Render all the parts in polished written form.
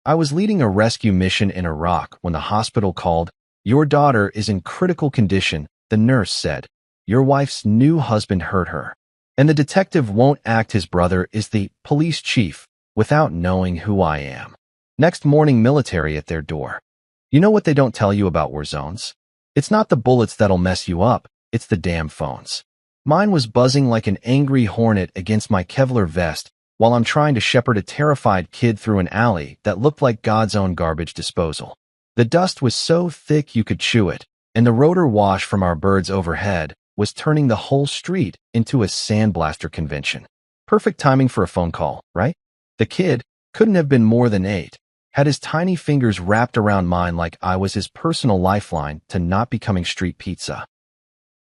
I was leading a rescue mission in Iraq when the hospital called. "Your daughter is in critical condition," the nurse said. "Your wife's new husband hurt her." And the detective won't act. His brother is the police chief without knowing who I am. Next morning, military at their door. You know what they don't tell you about war zones? It's not the bullets that'll mess you up, it's the damn phones. Mine was buzzing like an angry hornet against my Kevlar vest while I'm trying to shepherd a terrified kid through an alley that looked like God's own garbage disposal. The dust was so thick you could chew it, and the rotor wash from our birds overhead was turning the whole street into a sandblaster convention. Perfect timing for a phone call, right? The kid couldn't have been more than 8, had his tiny fingers wrapped around mine like I was his personal lifeline to not becoming street pizza.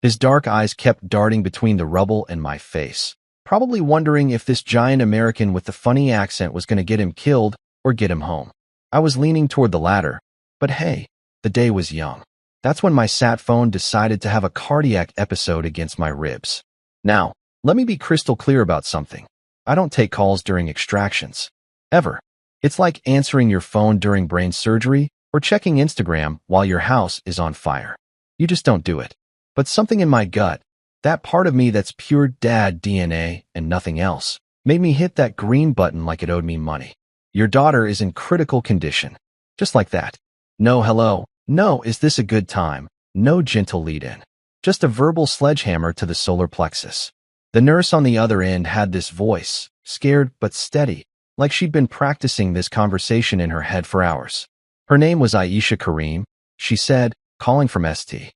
His dark eyes kept darting between the rubble and my face, probably wondering if this giant American with the funny accent was going to get him killed or get him home. I was leaning toward the latter, but hey, the day was young. That's when my sat phone decided to have a cardiac episode against my ribs. Now, let me be crystal clear about something. I don't take calls during extractions. Ever. It's like answering your phone during brain surgery or checking Instagram while your house is on fire. You just don't do it. But something in my gut, that part of me that's pure dad DNA and nothing else, made me hit that green button like it owed me money. Your daughter is in critical condition. Just like that. No hello, no is this a good time, no gentle lead-in. Just a verbal sledgehammer to the solar plexus. The nurse on the other end had this voice, scared but steady, like she'd been practicing this conversation in her head for hours. Her name was Aisha Karim, she said, calling from St.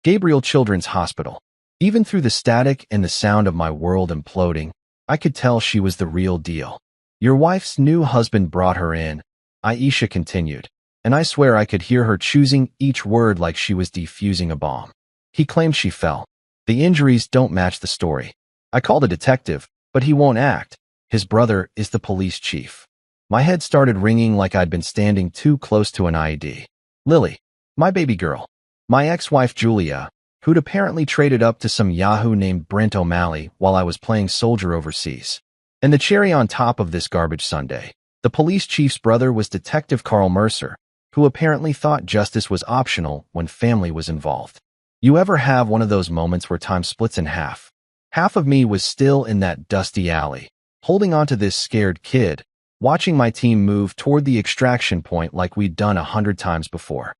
Gabriel Children's Hospital. Even through the static and the sound of my world imploding, I could tell she was the real deal. Your wife's new husband brought her in, Aisha continued, and I swear I could hear her choosing each word like she was defusing a bomb. He claimed she fell. The injuries don't match the story. I called a detective, but he won't act. His brother is the police chief. My head started ringing like I'd been standing too close to an IED. Lily, my baby girl, my ex-wife Julia, who'd apparently traded up to some yahoo named Brent O'Malley while I was playing soldier overseas. And the cherry on top of this garbage sundae, the police chief's brother was Detective Carl Mercer, who apparently thought justice was optional when family was involved. You ever have one of those moments where time splits in half? Half of me was still in that dusty alley, holding on to this scared kid, watching my team move toward the extraction point like we'd done 100 times before.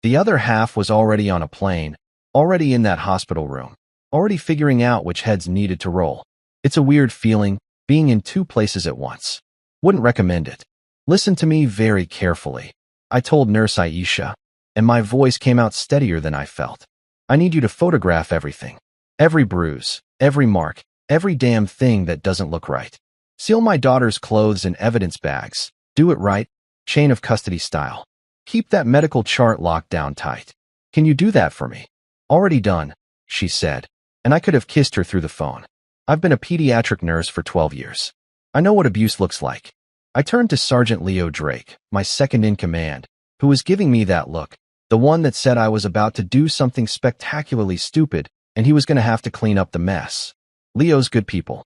The other half was already on a plane, already in that hospital room, already figuring out which heads needed to roll. It's a weird feeling, being in 2 places at once. Wouldn't recommend it. Listen to me very carefully, I told Nurse Aisha, and my voice came out steadier than I felt. I need you to photograph everything. Every bruise, every mark, every damn thing that doesn't look right. Seal my daughter's clothes in evidence bags. Do it right, chain of custody style. Keep that medical chart locked down tight. Can you do that for me? Already done, she said, and I could have kissed her through the phone. I've been a pediatric nurse for 12 years. I know what abuse looks like. I turned to Sergeant Leo Drake, my second in command, who was giving me that look, the one that said I was about to do something spectacularly stupid and he was going to have to clean up the mess. Leo's good people.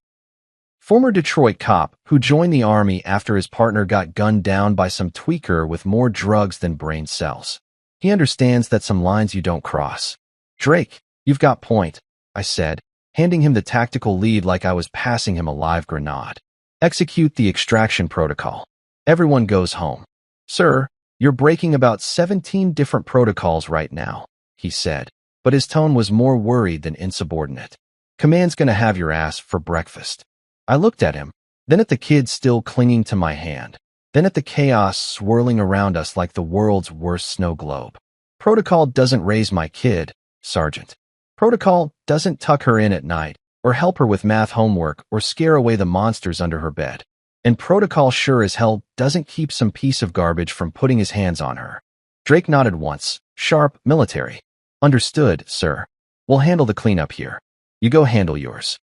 Former Detroit cop who joined the Army after his partner got gunned down by some tweaker with more drugs than brain cells. He understands that some lines you don't cross. Drake, you've got point, I said, handing him the tactical lead like I was passing him a live grenade. Execute the extraction protocol. Everyone goes home. Sir, you're breaking about 17 different protocols right now, he said, but his tone was more worried than insubordinate. Command's gonna have your ass for breakfast. I looked at him, then at the kid still clinging to my hand, then at the chaos swirling around us like the world's worst snow globe. Protocol doesn't raise my kid, Sergeant. Protocol doesn't tuck her in at night, or help her with math homework, or scare away the monsters under her bed. And protocol sure as hell doesn't keep some piece of garbage from putting his hands on her. Drake nodded once, sharp, military. Understood, sir. We'll handle the cleanup here. You go handle yours.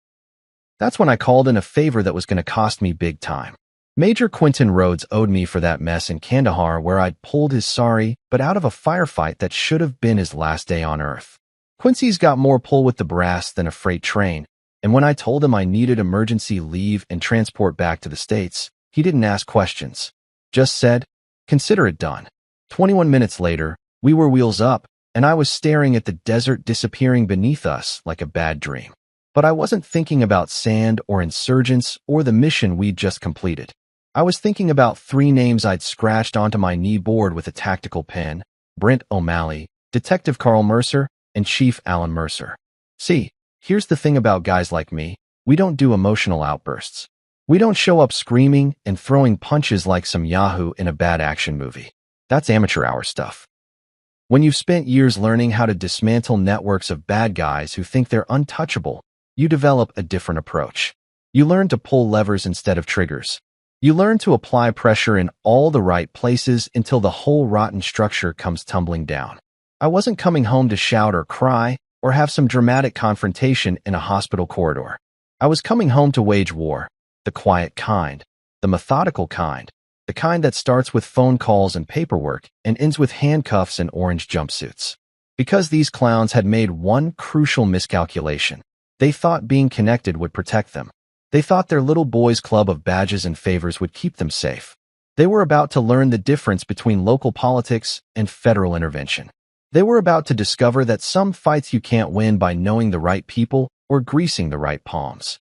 That's when I called in a favor that was going to cost me big time. Major Quentin Rhodes owed me for that mess in Kandahar where I'd pulled his sorry, but out of a firefight that should have been his last day on Earth. Quincy's got more pull with the brass than a freight train, and when I told him I needed emergency leave and transport back to the States, he didn't ask questions. Just said, consider it done. 21 minutes later, we were wheels up, and I was staring at the desert disappearing beneath us like a bad dream. But I wasn't thinking about sand or insurgents or the mission we'd just completed. I was thinking about 3 names I'd scratched onto my knee board with a tactical pen: Brent O'Malley, Detective Carl Mercer, and Chief Alan Mercer. See, here's the thing about guys like me. We don't do emotional outbursts. We don't show up screaming and throwing punches like some yahoo in a bad action movie. That's amateur hour stuff. When you've spent years learning how to dismantle networks of bad guys who think they're untouchable, you develop a different approach. You learn to pull levers instead of triggers. You learn to apply pressure in all the right places until the whole rotten structure comes tumbling down. I wasn't coming home to shout or cry or have some dramatic confrontation in a hospital corridor. I was coming home to wage war, the quiet kind, the methodical kind, the kind that starts with phone calls and paperwork and ends with handcuffs and orange jumpsuits. Because these clowns had made one crucial miscalculation. They thought being connected would protect them. They thought their little boys' club of badges and favors would keep them safe. They were about to learn the difference between local politics and federal intervention. They were about to discover that some fights you can't win by knowing the right people or greasing the right palms.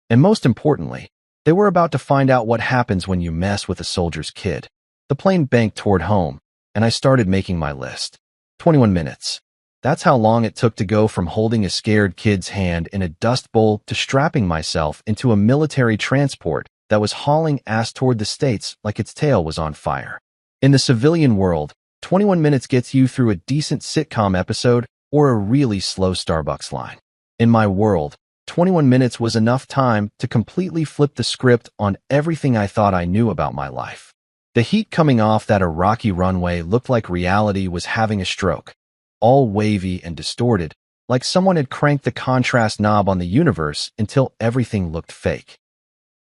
And most importantly, they were about to find out what happens when you mess with a soldier's kid. The plane banked toward home, and I started making my list. 21 minutes. That's how long it took to go from holding a scared kid's hand in a dust bowl to strapping myself into a military transport that was hauling ass toward the States like its tail was on fire. In the civilian world, 21 minutes gets you through a decent sitcom episode or a really slow Starbucks line. In my world, 21 minutes was enough time to completely flip the script on everything I thought I knew about my life. The heat coming off that Iraqi runway looked like reality was having a stroke. All wavy and distorted, like someone had cranked the contrast knob on the universe until everything looked fake.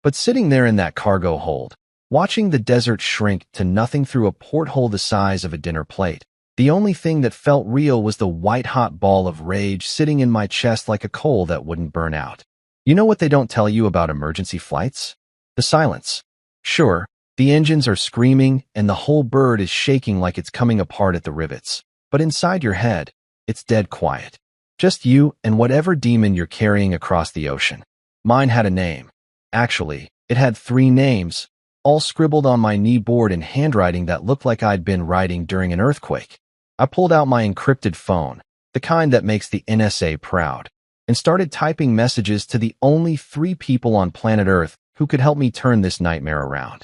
But sitting there in that cargo hold, watching the desert shrink to nothing through a porthole the size of a dinner plate, the only thing that felt real was the white-hot ball of rage sitting in my chest like a coal that wouldn't burn out. You know what they don't tell you about emergency flights? The silence. Sure, the engines are screaming and the whole bird is shaking like it's coming apart at the rivets. But inside your head, it's dead quiet. Just you and whatever demon you're carrying across the ocean. Mine had a name. Actually, it had 3 names, all scribbled on my knee board in handwriting that looked like I'd been writing during an earthquake. I pulled out my encrypted phone, the kind that makes the NSA proud, and started typing messages to the only 3 people on planet Earth who could help me turn this nightmare around.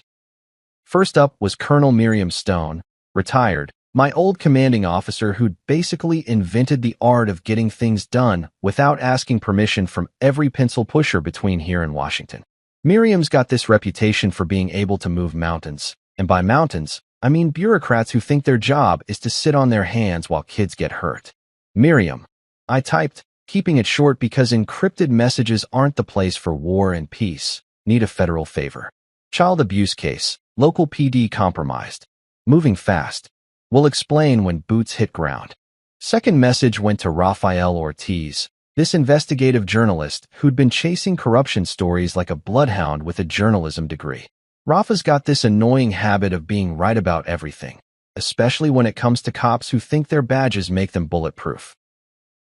First up was Colonel Miriam Stone, retired, my old commanding officer who'd basically invented the art of getting things done without asking permission from every pencil pusher between here and Washington. Miriam's got this reputation for being able to move mountains, and by mountains, I mean bureaucrats who think their job is to sit on their hands while kids get hurt. Miriam. I typed, keeping it short because encrypted messages aren't the place for war and peace. Need a federal favor. Child abuse case. Local PD compromised. Moving fast. We'll explain when boots hit ground. Second message went to Rafael Ortiz, this investigative journalist who'd been chasing corruption stories like a bloodhound with a journalism degree. Rafa's got this annoying habit of being right about everything, especially when it comes to cops who think their badges make them bulletproof.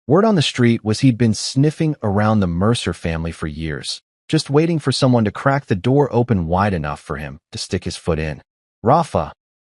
Word on the street was he'd been sniffing around the Mercer family for years, just waiting for someone to crack the door open wide enough for him to stick his foot in. Rafa,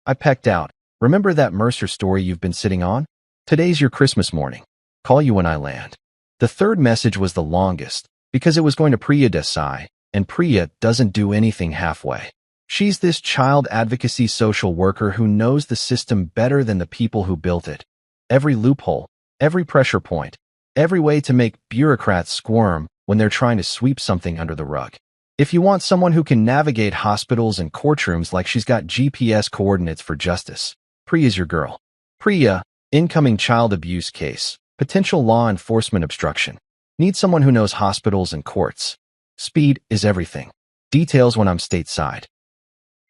I pecked out. Remember that Mercer story you've been sitting on? Today's your Christmas morning. Call you when I land. The third message was the longest, because it was going to Priya Desai, and Priya doesn't do anything halfway. She's this child advocacy social worker who knows the system better than the people who built it. Every loophole, every pressure point, every way to make bureaucrats squirm when they're trying to sweep something under the rug. If you want someone who can navigate hospitals and courtrooms like she's got GPS coordinates for justice, Priya's your girl. Priya, incoming child abuse case, potential law enforcement obstruction. Need someone who knows hospitals and courts. Speed is everything. Details when I'm stateside.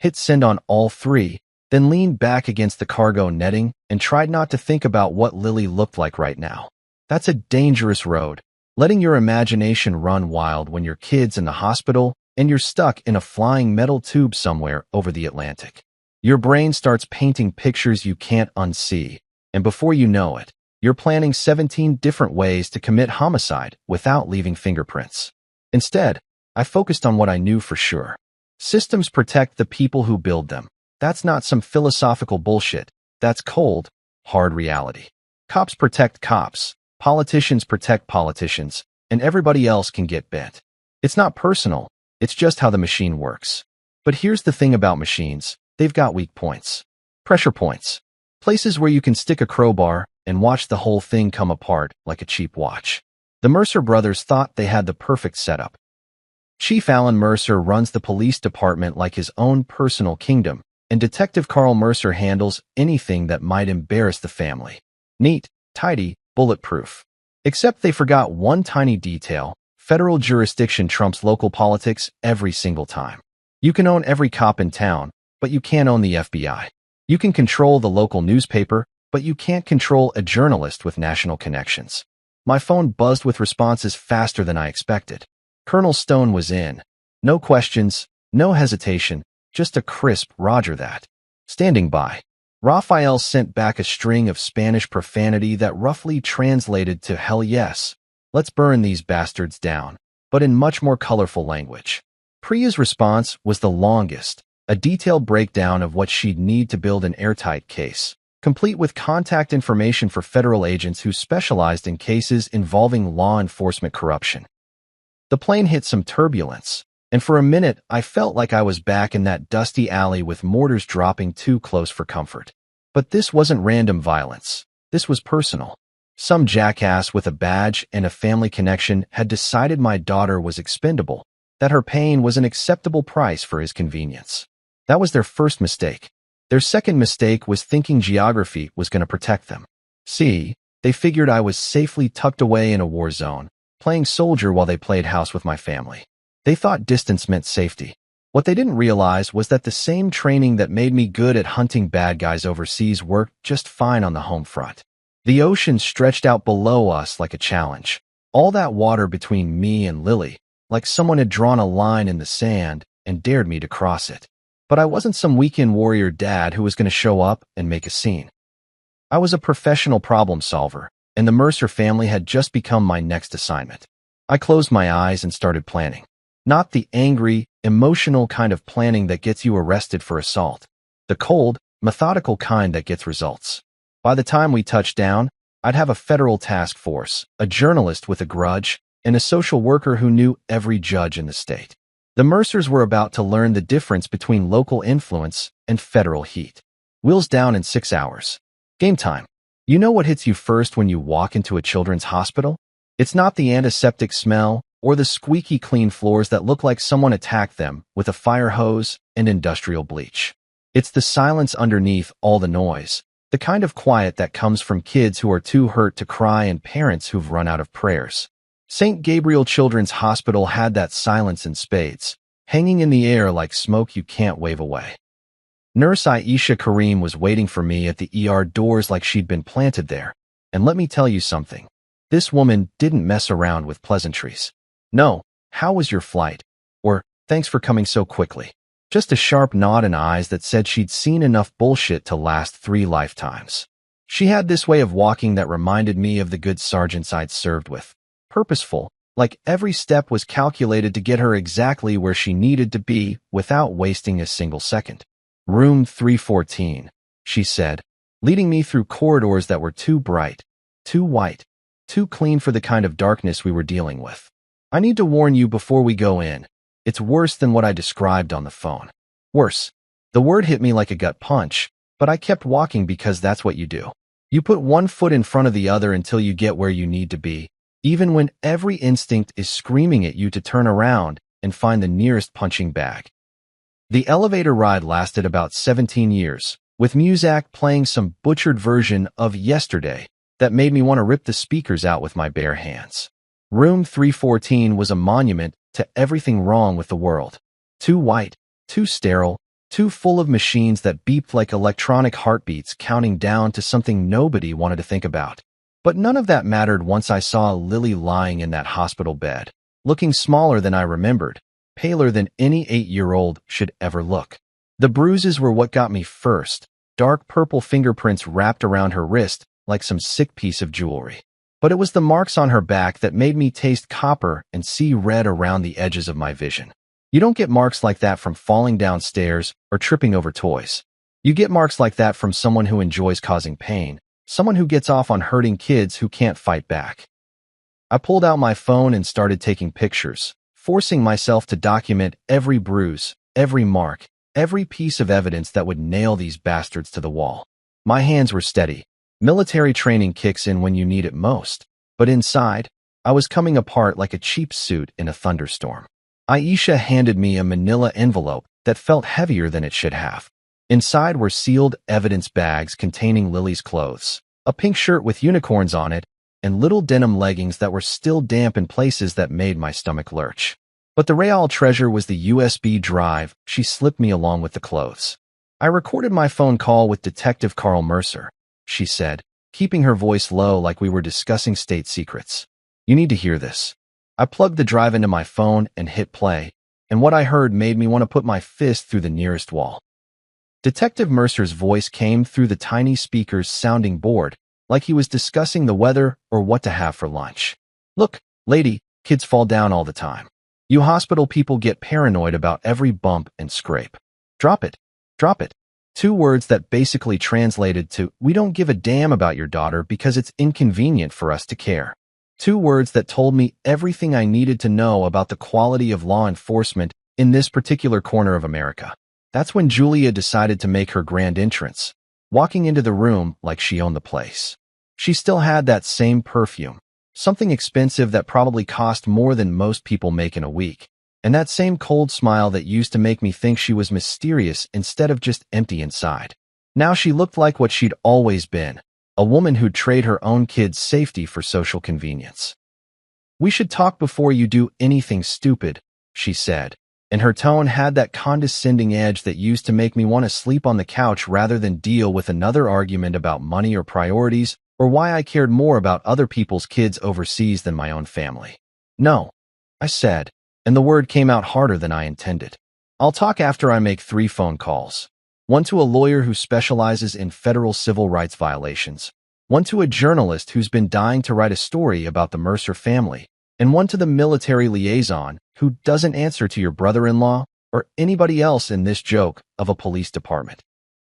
Hit send on all 3, then leaned back against the cargo netting and tried not to think about what Lily looked like right now. That's a dangerous road. Letting your imagination run wild when your kid's in the hospital and you're stuck in a flying metal tube somewhere over the Atlantic. Your brain starts painting pictures you can't unsee, and before you know it, you're planning 17 different ways to commit homicide without leaving fingerprints. Instead, I focused on what I knew for sure. Systems protect the people who build them. That's not some philosophical bullshit. That's cold, hard reality. Cops protect cops, politicians protect politicians, and everybody else can get bent. It's not personal, it's just how the machine works. But here's the thing about machines, they've got weak points. Pressure points. Places where you can stick a crowbar and watch the whole thing come apart like a cheap watch. The Mercer brothers thought they had the perfect setup. Chief Alan Mercer runs the police department like his own personal kingdom, and Detective Carl Mercer handles anything that might embarrass the family. Neat, tidy, bulletproof. Except they forgot one tiny detail. Federal jurisdiction trumps local politics every single time. You can own every cop in town, but you can't own the FBI. You can control the local newspaper, but you can't control a journalist with national connections. My phone buzzed with responses faster than I expected. Colonel Stone was in. No questions, no hesitation, just a crisp "Roger that." Standing by. Raphael sent back a string of Spanish profanity that roughly translated to "hell yes, let's burn these bastards down," but in much more colorful language. Priya's response was the longest, a detailed breakdown of what she'd need to build an airtight case, complete with contact information for federal agents who specialized in cases involving law enforcement corruption. The plane hit some turbulence, and for a minute I felt like I was back in that dusty alley with mortars dropping too close for comfort. But this wasn't random violence. This was personal. Some jackass with a badge and a family connection had decided my daughter was expendable, that her pain was an acceptable price for his convenience. That was their first mistake. Their second mistake was thinking geography was going to protect them. See, they figured I was safely tucked away in a war zone, playing soldier while they played house with my family. They thought distance meant safety. What they didn't realize was that the same training that made me good at hunting bad guys overseas worked just fine on the home front. The ocean stretched out below us like a challenge. All that water between me and Lily, like someone had drawn a line in the sand and dared me to cross it. But I wasn't some weekend warrior dad who was going to show up and make a scene. I was a professional problem solver, and the Mercer family had just become my next assignment. I closed my eyes and started planning. Not the angry, emotional kind of planning that gets you arrested for assault. The cold, methodical kind that gets results. By the time we touched down, I'd have a federal task force, a journalist with a grudge, and a social worker who knew every judge in the state. The Mercers were about to learn the difference between local influence and federal heat. Wheels down in 6 hours. Game time. You know what hits you first when you walk into a children's hospital? It's not the antiseptic smell or the squeaky clean floors that look like someone attacked them with a fire hose and industrial bleach. It's the silence underneath all the noise, the kind of quiet that comes from kids who are too hurt to cry and parents who've run out of prayers. St. Gabriel Children's Hospital had that silence in spades, hanging in the air like smoke you can't wave away. Nurse Aisha Kareem was waiting for me at the ER doors like she'd been planted there. And let me tell you something. This woman didn't mess around with pleasantries. No, "How was your flight?" Or "Thanks for coming so quickly." Just a sharp nod and eyes that said she'd seen enough bullshit to last 3 lifetimes. She had this way of walking that reminded me of the good sergeants I'd served with. Purposeful, like every step was calculated to get her exactly where she needed to be without wasting a single second. "Room 314, she said, leading me through corridors that were too bright, too white, too clean for the kind of darkness we were dealing with. "I need to warn you before we go in. It's worse than what I described on the phone." Worse. The word hit me like a gut punch, but I kept walking because that's what you do. You put one foot in front of the other until you get where you need to be, even when every instinct is screaming at you to turn around and find the nearest punching bag. The elevator ride lasted about 17 years, with Muzak playing some butchered version of Yesterday that made me want to rip the speakers out with my bare hands. Room 314 was a monument to everything wrong with the world. Too white, too sterile, too full of machines that beeped like electronic heartbeats counting down to something nobody wanted to think about. But none of that mattered once I saw Lily lying in that hospital bed, looking smaller than I remembered, paler than any 8-year-old should ever look. The bruises were what got me first, dark purple fingerprints wrapped around her wrist like some sick piece of jewelry. But it was the marks on her back that made me taste copper and see red around the edges of my vision. You don't get marks like that from falling downstairs or tripping over toys. You get marks like that from someone who enjoys causing pain, someone who gets off on hurting kids who can't fight back. I pulled out my phone and started taking pictures, forcing myself to document every bruise, every mark, every piece of evidence that would nail these bastards to the wall. My hands were steady. Military training kicks in when you need it most. But inside, I was coming apart like a cheap suit in a thunderstorm. Aisha handed me a manila envelope that felt heavier than it should have. Inside were sealed evidence bags containing Lily's clothes, a pink shirt with unicorns on it, and little denim leggings that were still damp in places that made my stomach lurch. But the real treasure was the USB drive she slipped me along with the clothes. I recorded my phone call with Detective Carl Mercer, she said, keeping her voice low like we were discussing state secrets. You need to hear this. I plugged the drive into my phone and hit play, and what I heard made me want to put my fist through the nearest wall. Detective Mercer's voice came through the tiny speaker's sounding board, like he was discussing the weather or what to have for lunch. Look, lady, kids fall down all the time. You hospital people get paranoid about every bump and scrape. Drop it. Drop it. 2 words that basically translated to, we don't give a damn about your daughter because it's inconvenient for us to care. 2 words that told me everything I needed to know about the quality of law enforcement in this particular corner of America. That's when Julia decided to make her grand entrance, walking into the room like she owned the place. She still had that same perfume, something expensive that probably cost more than most people make in a week, and that same cold smile that used to make me think she was mysterious instead of just empty inside. Now she looked like what she'd always been, a woman who'd trade her own kids' safety for social convenience. We should talk before you do anything stupid, she said, and her tone had that condescending edge that used to make me want to sleep on the couch rather than deal with another argument about money or priorities or why I cared more about other people's kids overseas than my own family. No, I said, and the word came out harder than I intended. I'll talk after I make 3 phone calls. One to a lawyer who specializes in federal civil rights violations, one to a journalist who's been dying to write a story about the Mercer family, and one to the military liaison who doesn't answer to your brother-in-law or anybody else in this joke of a police department.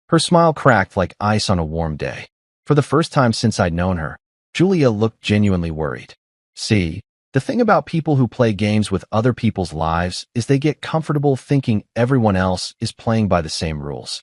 Her smile cracked like ice on a warm day. For the first time since I'd known her, Julia looked genuinely worried. See, the thing about people who play games with other people's lives is they get comfortable thinking everyone else is playing by the same rules.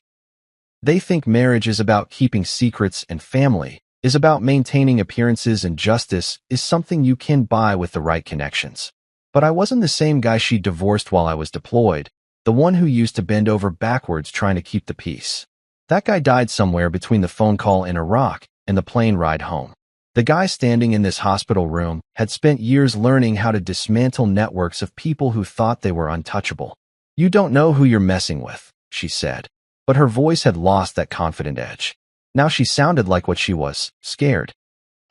They think marriage is about keeping secrets and family is about maintaining appearances and justice is something you can buy with the right connections. But I wasn't the same guy she divorced while I was deployed, the one who used to bend over backwards trying to keep the peace. That guy died somewhere between the phone call in Iraq and the plane ride home. The guy standing in this hospital room had spent years learning how to dismantle networks of people who thought they were untouchable. You don't know who you're messing with, she said, but her voice had lost that confident edge. Now she sounded like what she was, scared.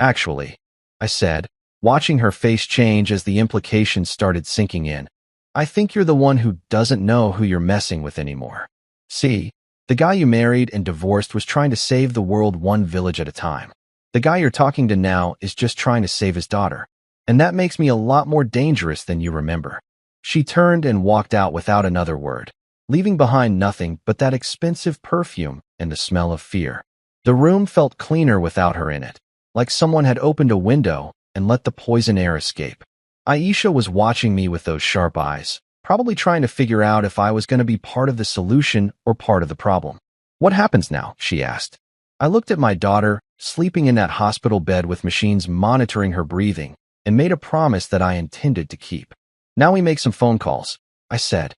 Actually, I said, watching her face change as the implications started sinking in, I think you're the one who doesn't know who you're messing with anymore. See, the guy you married and divorced was trying to save the world one village at a time. The guy you're talking to now is just trying to save his daughter. And that makes me a lot more dangerous than you remember. She turned and walked out without another word, leaving behind nothing but that expensive perfume and the smell of fear. The room felt cleaner without her in it, like someone had opened a window and let the poison air escape. Aisha was watching me with those sharp eyes, probably trying to figure out if I was going to be part of the solution or part of the problem. What happens now? She asked. I looked at my daughter, sleeping in that hospital bed with machines monitoring her breathing, and made a promise that I intended to keep. Now we make some phone calls, I said.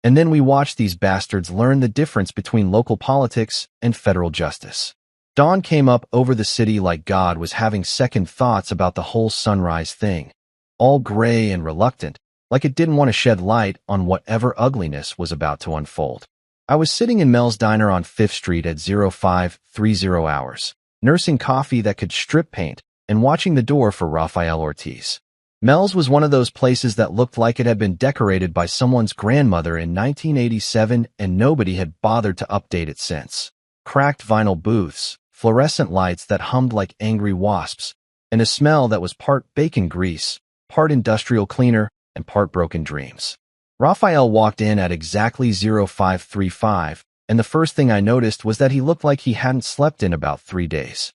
And then we watch these bastards learn the difference between local politics and federal justice. Dawn came up over the city like God was having second thoughts about the whole sunrise thing, all gray and reluctant, like it didn't want to shed light on whatever ugliness was about to unfold. I was sitting in Mel's Diner on 5th Street at 0530 hours, nursing coffee that could strip paint and watching the door for Rafael Ortiz. Mel's was one of those places that looked like it had been decorated by someone's grandmother in 1987 and nobody had bothered to update it since. Cracked vinyl booths, fluorescent lights that hummed like angry wasps, and a smell that was part bacon grease, part industrial cleaner, and part broken dreams. Raphael walked in at exactly 0535, and the first thing I noticed was that he looked like he hadn't slept in about 3 days.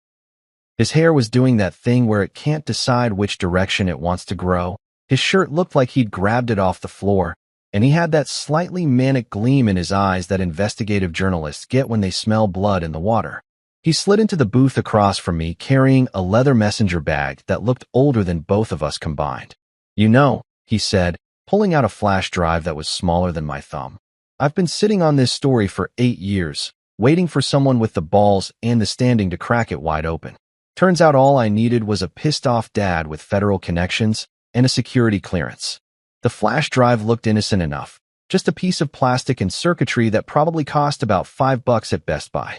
His hair was doing that thing where it can't decide which direction it wants to grow. His shirt looked like he'd grabbed it off the floor, and he had that slightly manic gleam in his eyes that investigative journalists get when they smell blood in the water. He slid into the booth across from me carrying a leather messenger bag that looked older than both of us combined. "You know," he said, pulling out a flash drive that was smaller than my thumb. "I've been sitting on this story for 8 years, waiting for someone with the balls and the standing to crack it wide open. Turns out all I needed was a pissed-off dad with federal connections and a security clearance." The flash drive looked innocent enough, just a piece of plastic and circuitry that probably cost about $5 at Best Buy.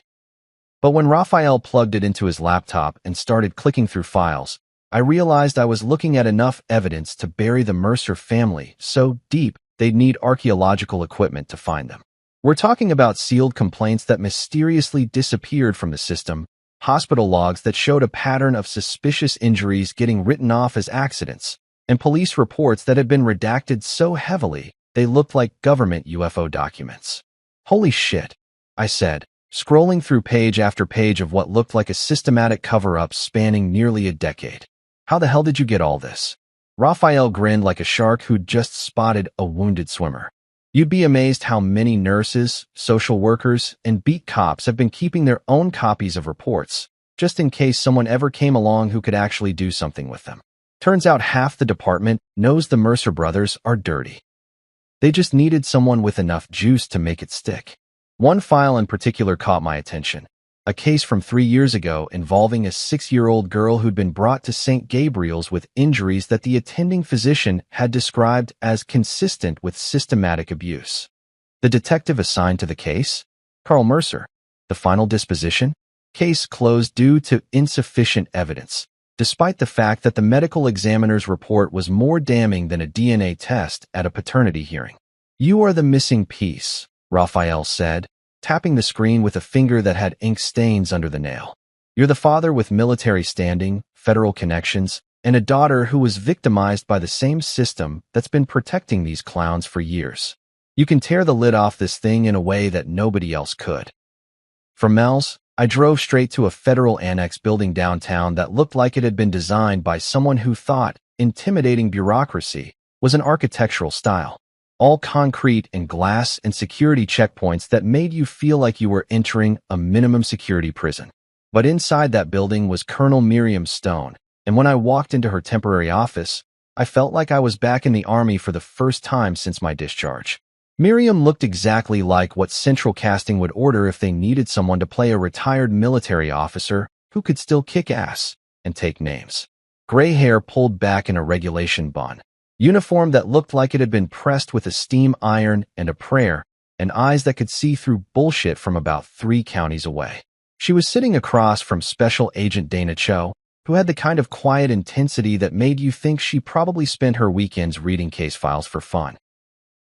But when Raphael plugged it into his laptop and started clicking through files, I realized I was looking at enough evidence to bury the Mercer family so deep they'd need archaeological equipment to find them. We're talking about sealed complaints that mysteriously disappeared from the system, hospital logs that showed a pattern of suspicious injuries getting written off as accidents, and police reports that had been redacted so heavily they looked like government UFO documents. "Holy shit," I said, scrolling through page after page of what looked like a systematic cover-up spanning nearly a decade. "How the hell did you get all this?" Raphael grinned like a shark who'd just spotted a wounded swimmer. "You'd be amazed how many nurses, social workers, and beat cops have been keeping their own copies of reports, just in case someone ever came along who could actually do something with them. Turns out half the department knows the Mercer brothers are dirty. They just needed someone with enough juice to make it stick." One file in particular caught my attention, a case from 3 years ago involving a 6-year-old girl who'd been brought to St. Gabriel's with injuries that the attending physician had described as consistent with systematic abuse. The detective assigned to the case? Carl Mercer. The final disposition? Case closed due to insufficient evidence, despite the fact that the medical examiner's report was more damning than a DNA test at a paternity hearing. "You are the missing piece," Raphael said, tapping the screen with a finger that had ink stains under the nail. "You're the father with military standing, federal connections, and a daughter who was victimized by the same system that's been protecting these clowns for years. You can tear the lid off this thing in a way that nobody else could." From Mel's, I drove straight to a federal annex building downtown that looked like it had been designed by someone who thought intimidating bureaucracy was an architectural style. All concrete and glass and security checkpoints that made you feel like you were entering a minimum security prison. But inside that building was Colonel Miriam Stone, and when I walked into her temporary office, I felt like I was back in the Army for the first time since my discharge. Miriam looked exactly like what Central Casting would order if they needed someone to play a retired military officer who could still kick ass and take names. Gray hair pulled back in a regulation bun, uniform that looked like it had been pressed with a steam iron and a prayer, and eyes that could see through bullshit from about 3 counties away. She was sitting across from Special Agent Dana Cho, who had the kind of quiet intensity that made you think she probably spent her weekends reading case files for fun.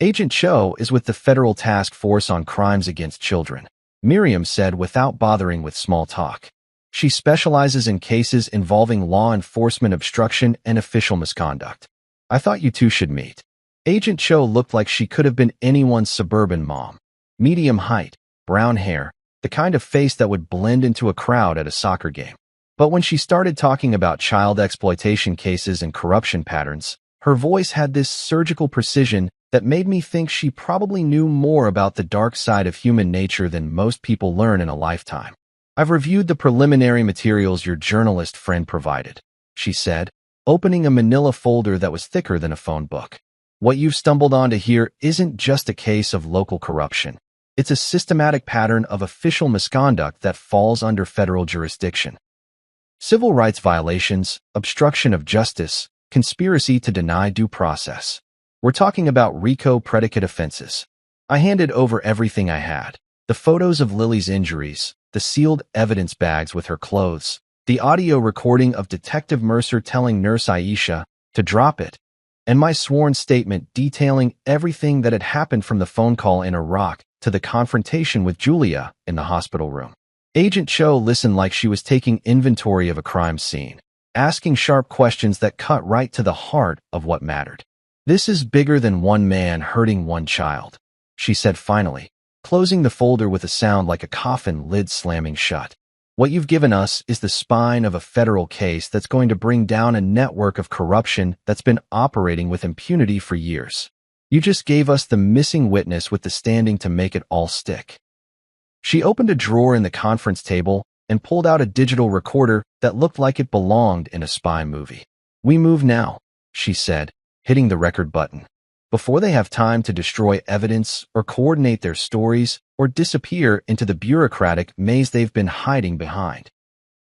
"Agent Cho is with the Federal Task Force on Crimes Against Children," Miriam said without bothering with small talk. "She specializes in cases involving law enforcement obstruction and official misconduct. I thought you two should meet." Agent Cho looked like she could have been anyone's suburban mom. Medium height, brown hair, the kind of face that would blend into a crowd at a soccer game. But when she started talking about child exploitation cases and corruption patterns, her voice had this surgical precision that made me think she probably knew more about the dark side of human nature than most people learn in a lifetime. "I've reviewed the preliminary materials your journalist friend provided," she said, opening a manila folder that was thicker than a phone book. "What you've stumbled onto here isn't just a case of local corruption. It's a systematic pattern of official misconduct that falls under federal jurisdiction. Civil rights violations, obstruction of justice, conspiracy to deny due process. We're talking about RICO predicate offenses." I handed over everything I had: the photos of Lily's injuries, the sealed evidence bags with her clothes, the audio recording of Detective Mercer telling Nurse Aisha to drop it, and my sworn statement detailing everything that had happened from the phone call in Iraq to the confrontation with Julia in the hospital room. Agent Cho listened like she was taking inventory of a crime scene, asking sharp questions that cut right to the heart of what mattered. "This is bigger than one man hurting one child," she said finally, closing the folder with a sound like a coffin lid slamming shut. "What you've given us is the spine of a federal case that's going to bring down a network of corruption that's been operating with impunity for years. You just gave us the missing witness with the standing to make it all stick." She opened a drawer in the conference table and pulled out a digital recorder that looked like it belonged in a spy movie. "We move now," she said, hitting the record button, "before they have time to destroy evidence or coordinate their stories or disappear into the bureaucratic maze they've been hiding behind."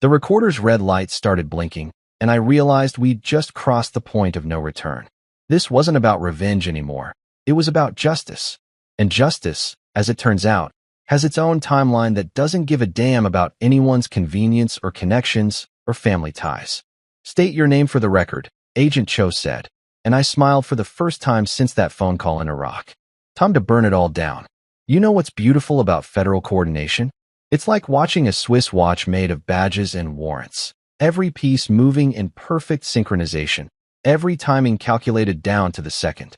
The recorder's red light started blinking, and I realized we'd just crossed the point of no return. This wasn't about revenge anymore. It was about justice. And justice, as it turns out, has its own timeline that doesn't give a damn about anyone's convenience or connections or family ties. "State your name for the record," Agent Cho said, and I smiled for the first time since that phone call in Iraq. Time to burn it all down. You know what's beautiful about federal coordination? It's like watching a Swiss watch made of badges and warrants. Every piece moving in perfect synchronization, every timing calculated down to the second.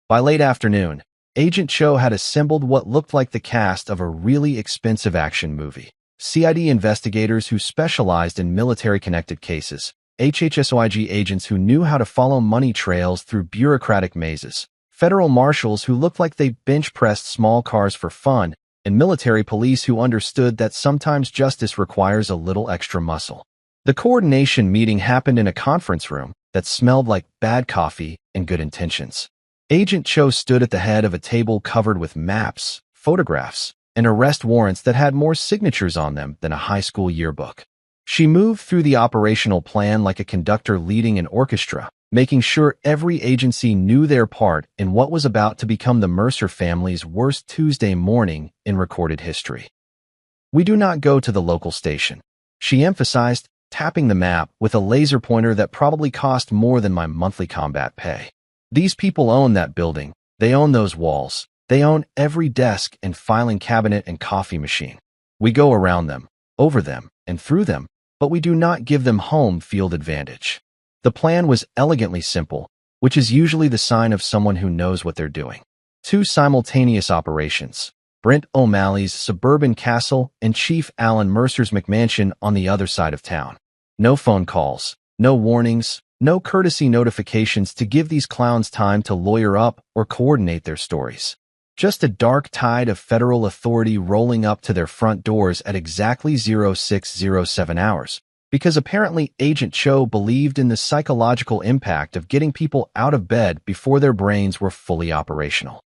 By late afternoon, Agent Cho had assembled what looked like the cast of a really expensive action movie. CID investigators who specialized in military-connected cases, HHSOIG agents who knew how to follow money trails through bureaucratic mazes, federal marshals who looked like they bench-pressed small cars for fun, and military police who understood that sometimes justice requires a little extra muscle. The coordination meeting happened in a conference room that smelled like bad coffee and good intentions. Agent Cho stood at the head of a table covered with maps, photographs, and arrest warrants that had more signatures on them than a high school yearbook. She moved through the operational plan like a conductor leading an orchestra, making sure every agency knew their part in what was about to become the Mercer family's worst Tuesday morning in recorded history. "We do not go to the local station," she emphasized, tapping the map with a laser pointer that probably cost more than my monthly combat pay. "These people own that building. They own those walls. They own every desk and filing cabinet and coffee machine. We go around them, over them, and through them, but we do not give them home field advantage." The plan was elegantly simple, which is usually the sign of someone who knows what they're doing. 2 simultaneous operations: Brent O'Malley's suburban castle and Chief Alan Mercer's McMansion on the other side of town. No phone calls, no warnings, no courtesy notifications to give these clowns time to lawyer up or coordinate their stories. Just a dark tide of federal authority rolling up to their front doors at exactly 0607 hours, because apparently Agent Cho believed in the psychological impact of getting people out of bed before their brains were fully operational.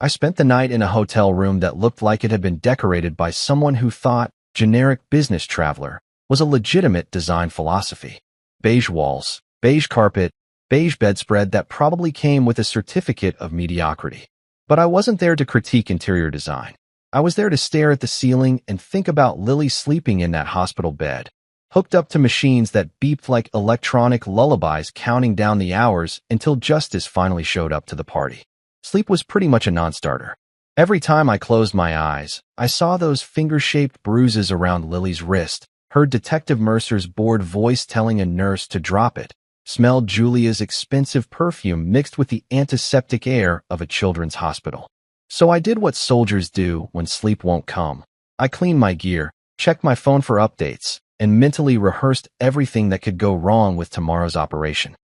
I spent the night in a hotel room that looked like it had been decorated by someone who thought generic business traveler was a legitimate design philosophy. Beige walls, beige carpet, beige bedspread that probably came with a certificate of mediocrity. But I wasn't there to critique interior design. I was there to stare at the ceiling and think about Lily sleeping in that hospital bed, hooked up to machines that beeped like electronic lullabies counting down the hours until justice finally showed up to the party. Sleep was pretty much a non-starter. Every time I closed my eyes, I saw those finger-shaped bruises around Lily's wrist, heard Detective Mercer's bored voice telling a nurse to drop it, smelled Julia's expensive perfume mixed with the antiseptic air of a children's hospital. So I did what soldiers do when sleep won't come. I cleaned my gear, checked my phone for updates, and mentally rehearsed everything that could go wrong with tomorrow's operation.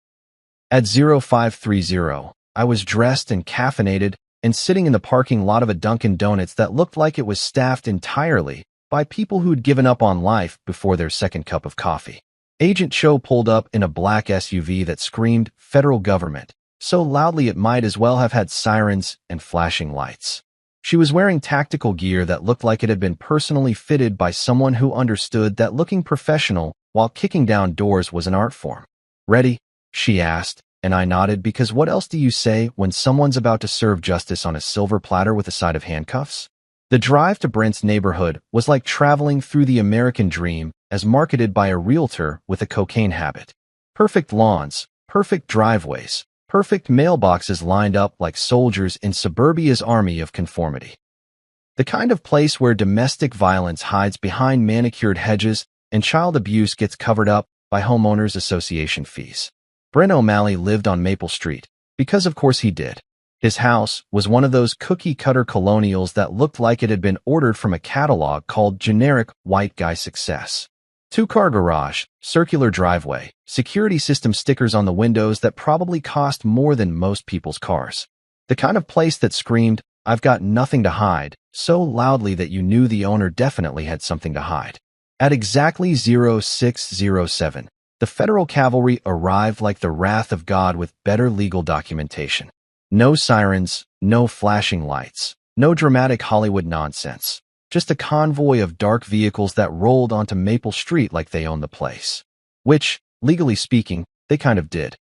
At 0530, I was dressed and caffeinated and sitting in the parking lot of a Dunkin' Donuts that looked like it was staffed entirely by people who'd given up on life before their second cup of coffee. Agent Cho pulled up in a black SUV that screamed federal government, so loudly it might as well have had sirens and flashing lights. She was wearing tactical gear that looked like it had been personally fitted by someone who understood that looking professional while kicking down doors was an art form. "Ready?" she asked, and I nodded because what else do you say when someone's about to serve justice on a silver platter with a side of handcuffs? The drive to Brent's neighborhood was like traveling through the American dream as marketed by a realtor with a cocaine habit. Perfect lawns, perfect driveways, perfect mailboxes lined up like soldiers in suburbia's army of conformity. The kind of place where domestic violence hides behind manicured hedges and child abuse gets covered up by homeowners association fees. Brent O'Malley lived on Maple Street, because of course he did. His house was one of those cookie-cutter colonials that looked like it had been ordered from a catalog called Generic White Guy Success. Two-car garage, circular driveway, security system stickers on the windows that probably cost more than most people's cars. The kind of place that screamed, "I've got nothing to hide," so loudly that you knew the owner definitely had something to hide. At exactly 0607, the federal cavalry arrived like the wrath of God with better legal documentation. No sirens, no flashing lights, no dramatic Hollywood nonsense. Just a convoy of dark vehicles that rolled onto Maple Street like they owned the place. Which, legally speaking, they kind of did.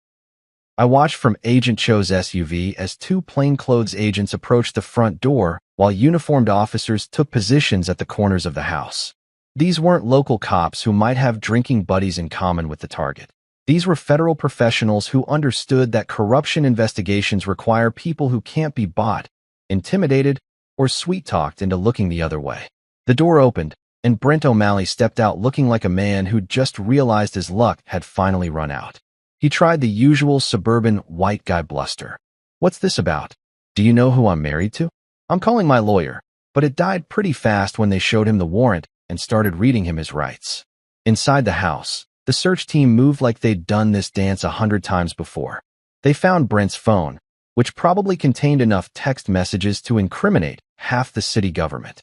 I watched from Agent Cho's SUV as two plainclothes agents approached the front door while uniformed officers took positions at the corners of the house. These weren't local cops who might have drinking buddies in common with the target. These were federal professionals who understood that corruption investigations require people who can't be bought, intimidated, or sweet-talked into looking the other way. The door opened, and Brent O'Malley stepped out looking like a man who'd just realized his luck had finally run out. He tried the usual suburban white guy bluster. "What's this about? Do you know who I'm married to? I'm calling my lawyer," but it died pretty fast when they showed him the warrant and started reading him his rights. Inside the house, the search team moved like they'd done this dance 100 times before. They found Brent's phone, which probably contained enough text messages to incriminate half the city government.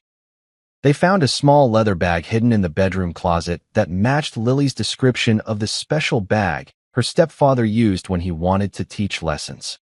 They found a small leather bag hidden in the bedroom closet that matched Lily's description of the special bag her stepfather used when he wanted to teach lessons.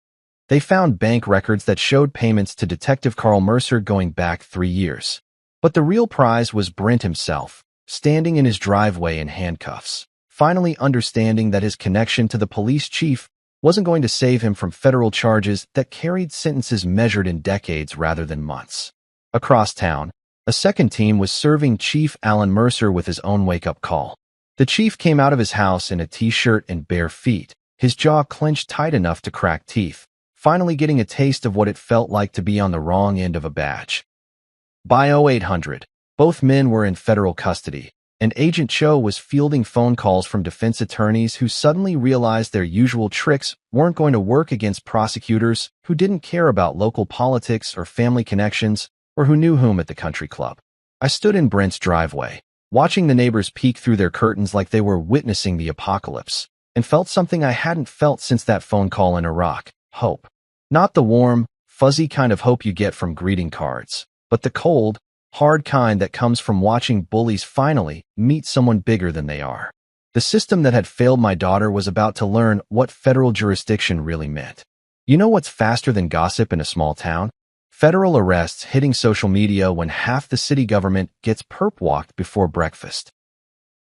They found bank records that showed payments to Detective Carl Mercer going back 3 years. But the real prize was Brent himself, standing in his driveway in handcuffs, finally understanding that his connection to the police chief wasn't going to save him from federal charges that carried sentences measured in decades rather than months. Across town, a second team was serving Chief Alan Mercer with his own wake-up call. The chief came out of his house in a t-shirt and bare feet, his jaw clenched tight enough to crack teeth, finally getting a taste of what it felt like to be on the wrong end of a badge. By 0800, both men were in federal custody, and Agent Cho was fielding phone calls from defense attorneys who suddenly realized their usual tricks weren't going to work against prosecutors who didn't care about local politics or family connections or who knew whom at the country club. I stood in Brent's driveway, watching the neighbors peek through their curtains like they were witnessing the apocalypse, and felt something I hadn't felt since that phone call in Iraq: hope. Not the warm, fuzzy kind of hope you get from greeting cards, but the cold, hard kind that comes from watching bullies finally meet someone bigger than they are. The system that had failed my daughter was about to learn what federal jurisdiction really meant. You know what's faster than gossip in a small town? Federal arrests hitting social media when half the city government gets perp-walked before breakfast.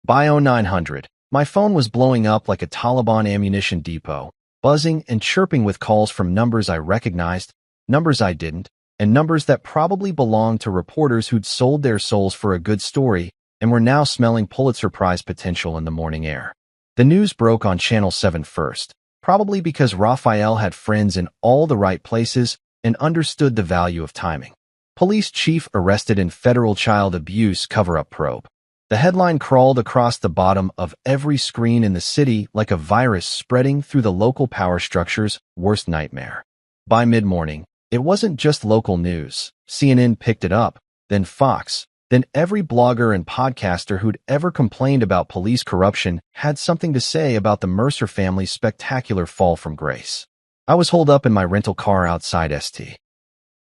By 0900, my phone was blowing up like a Taliban ammunition depot, buzzing and chirping with calls from numbers I recognized, numbers I didn't, and numbers that probably belonged to reporters who'd sold their souls for a good story and were now smelling Pulitzer Prize potential in the morning air. The news broke on Channel 7 first, probably because Raphael had friends in all the right places and understood the value of timing. Police chief arrested in federal child abuse cover-up probe. The headline crawled across the bottom of every screen in the city like a virus spreading through the local power structure's worst nightmare. By mid-morning, it wasn't just local news. CNN picked it up, then Fox, then every blogger and podcaster who'd ever complained about police corruption had something to say about the Mercer family's spectacular fall from grace. I was holed up in my rental car outside St.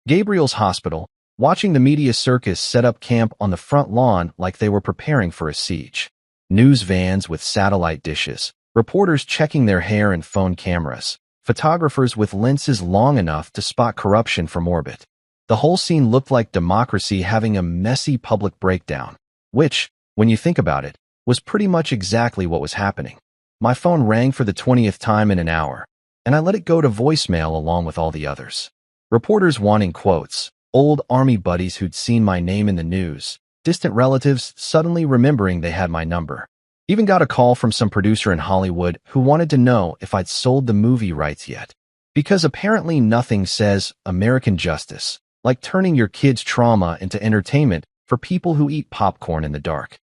Gabriel's Hospital, watching the media circus set up camp on the front lawn like they were preparing for a siege. News vans with satellite dishes, reporters checking their hair and phone cameras, photographers with lenses long enough to spot corruption from orbit. The whole scene looked like democracy having a messy public breakdown, which, when you think about it, was pretty much exactly what was happening. My phone rang for the 20th time in an hour, and I let it go to voicemail along with all the others. Reporters wanting quotes, old army buddies who'd seen my name in the news, distant relatives suddenly remembering they had my number. Even got a call from some producer in Hollywood who wanted to know if I'd sold the movie rights yet. Because apparently nothing says American justice like turning your kids' trauma into entertainment for people who eat popcorn in the dark.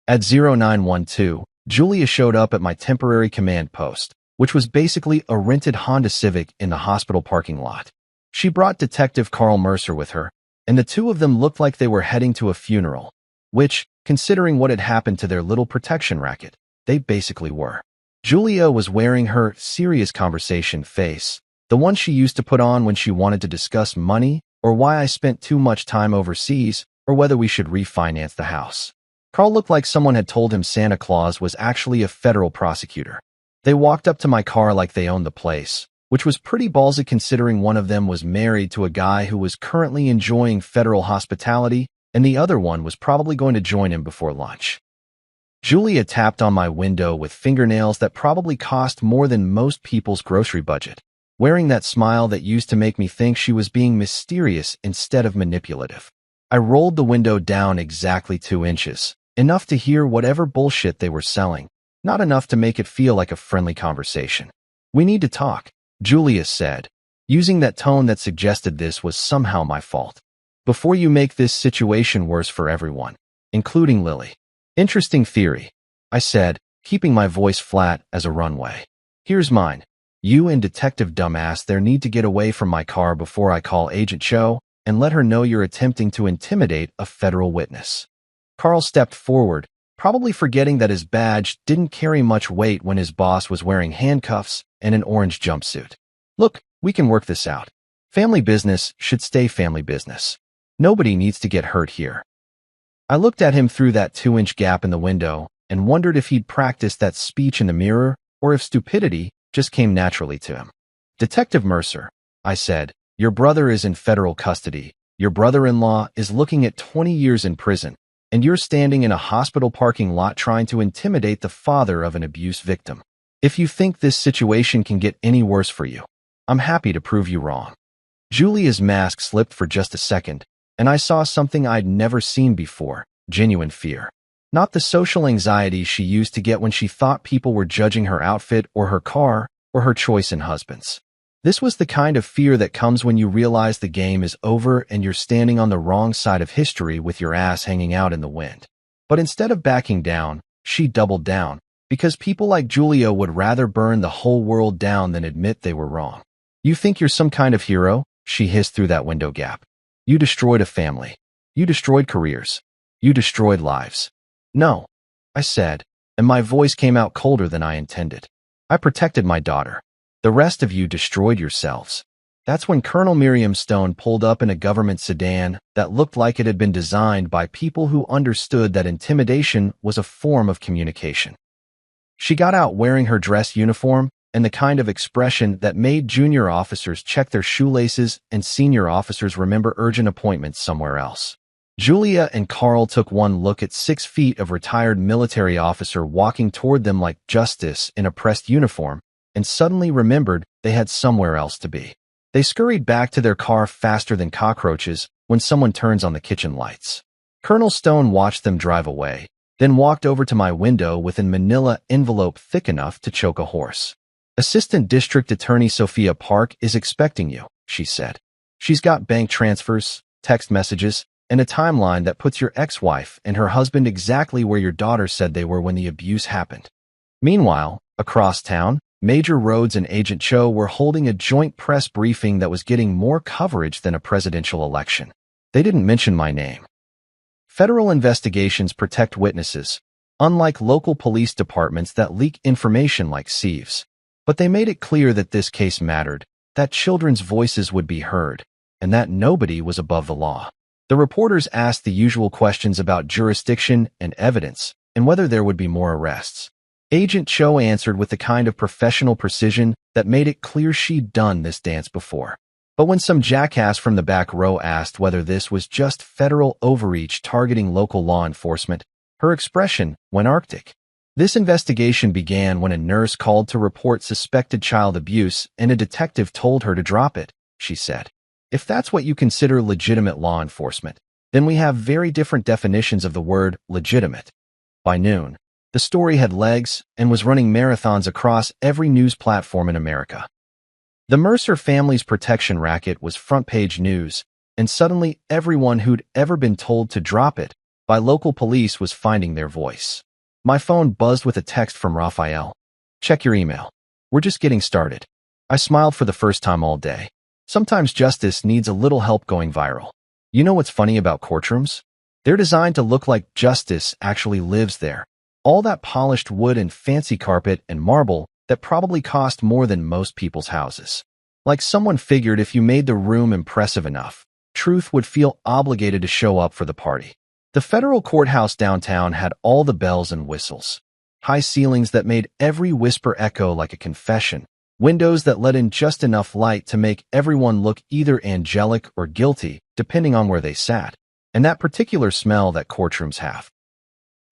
At 0912, Julia showed up at my temporary command post, which was basically a rented Honda Civic in the hospital parking lot. She brought Detective Carl Mercer with her, and the two of them looked like they were heading to a funeral, which, considering what had happened to their little protection racket, they basically were. Julia was wearing her serious conversation face, the one she used to put on when she wanted to discuss money or why I spent too much time overseas or whether we should refinance the house. Carl looked like someone had told him Santa Claus was actually a federal prosecutor. They walked up to my car like they owned the place, which was pretty ballsy considering one of them was married to a guy who was currently enjoying federal hospitality and the other one was probably going to join him before lunch. Julia tapped on my window with fingernails that probably cost more than most people's grocery budget, wearing that smile that used to make me think she was being mysterious instead of manipulative. I rolled the window down exactly 2 inches, enough to hear whatever bullshit they were selling, not enough to make it feel like a friendly conversation. "We need to talk," Julia said, using that tone that suggested this was somehow my fault. "Before you make this situation worse for everyone, including Lily." "Interesting theory," I said, keeping my voice flat as a runway. "Here's mine. You and Detective Dumbass there need to get away from my car before I call Agent Cho and let her know you're attempting to intimidate a federal witness." Carl stepped forward, probably forgetting that his badge didn't carry much weight when his boss was wearing handcuffs and an orange jumpsuit. "Look, we can work this out. Family business should stay family business. Nobody needs to get hurt here." I looked at him through that 2-inch gap in the window and wondered if he'd practiced that speech in the mirror or if stupidity just came naturally to him. "Detective Mercer," I said, "your brother is in federal custody. Your brother-in-law is looking at 20 years in prison, and you're standing in a hospital parking lot trying to intimidate the father of an abuse victim. If you think this situation can get any worse for you, I'm happy to prove you wrong." Julia's mask slipped for just a second, and I saw something I'd never seen before, genuine fear. Not the social anxiety she used to get when she thought people were judging her outfit or her car or her choice in husbands. This was the kind of fear that comes when you realize the game is over and you're standing on the wrong side of history with your ass hanging out in the wind. But instead of backing down, she doubled down, because people like Julia would rather burn the whole world down than admit they were wrong. "You think you're some kind of hero?" she hissed through that window gap. "You destroyed a family. You destroyed careers. You destroyed lives." "No," I said, and my voice came out colder than I intended. "I protected my daughter. The rest of you destroyed yourselves." That's when Colonel Miriam Stone pulled up in a government sedan that looked like it had been designed by people who understood that intimidation was a form of communication. She got out wearing her dress uniform and the kind of expression that made junior officers check their shoelaces and senior officers remember urgent appointments somewhere else. Julia and Carl took one look at 6 feet of retired military officer walking toward them like justice in a pressed uniform and suddenly remembered they had somewhere else to be. They scurried back to their car faster than cockroaches when someone turns on the kitchen lights. Colonel Stone watched them drive away, then walked over to my window with a manila envelope thick enough to choke a horse. "Assistant District Attorney Sophia Park is expecting you," she said. "She's got bank transfers, text messages, and a timeline that puts your ex-wife and her husband exactly where your daughter said they were when the abuse happened." Meanwhile, across town, Major Rhodes and Agent Cho were holding a joint press briefing that was getting more coverage than a presidential election. They didn't mention my name. Federal investigations protect witnesses, unlike local police departments that leak information like sieves. But they made it clear that this case mattered, that children's voices would be heard, and that nobody was above the law. The reporters asked the usual questions about jurisdiction and evidence, and whether there would be more arrests. Agent Cho answered with the kind of professional precision that made it clear she'd done this dance before. But when some jackass from the back row asked whether this was just federal overreach targeting local law enforcement, her expression went arctic. This investigation began when a nurse called to report suspected child abuse and a detective told her to drop it, she said. "If that's what you consider legitimate law enforcement, then we have very different definitions of the word legitimate." By noon, The story had legs and was running marathons across every news platform in America. The Mercer family's protection racket was front-page news, and suddenly everyone who'd ever been told to drop it by local police was finding their voice. My phone buzzed with a text from Raphael. "Check your email. We're just getting started." I smiled for the first time all day. Sometimes justice needs a little help going viral. You know what's funny about courtrooms? They're designed to look like justice actually lives there. All that polished wood and fancy carpet and marble that probably cost more than most people's houses. Like someone figured if you made the room impressive enough, truth would feel obligated to show up for the party. The federal courthouse downtown had all the bells and whistles. High ceilings that made every whisper echo like a confession. Windows that let in just enough light to make everyone look either angelic or guilty, depending on where they sat. And that particular smell that courtrooms have.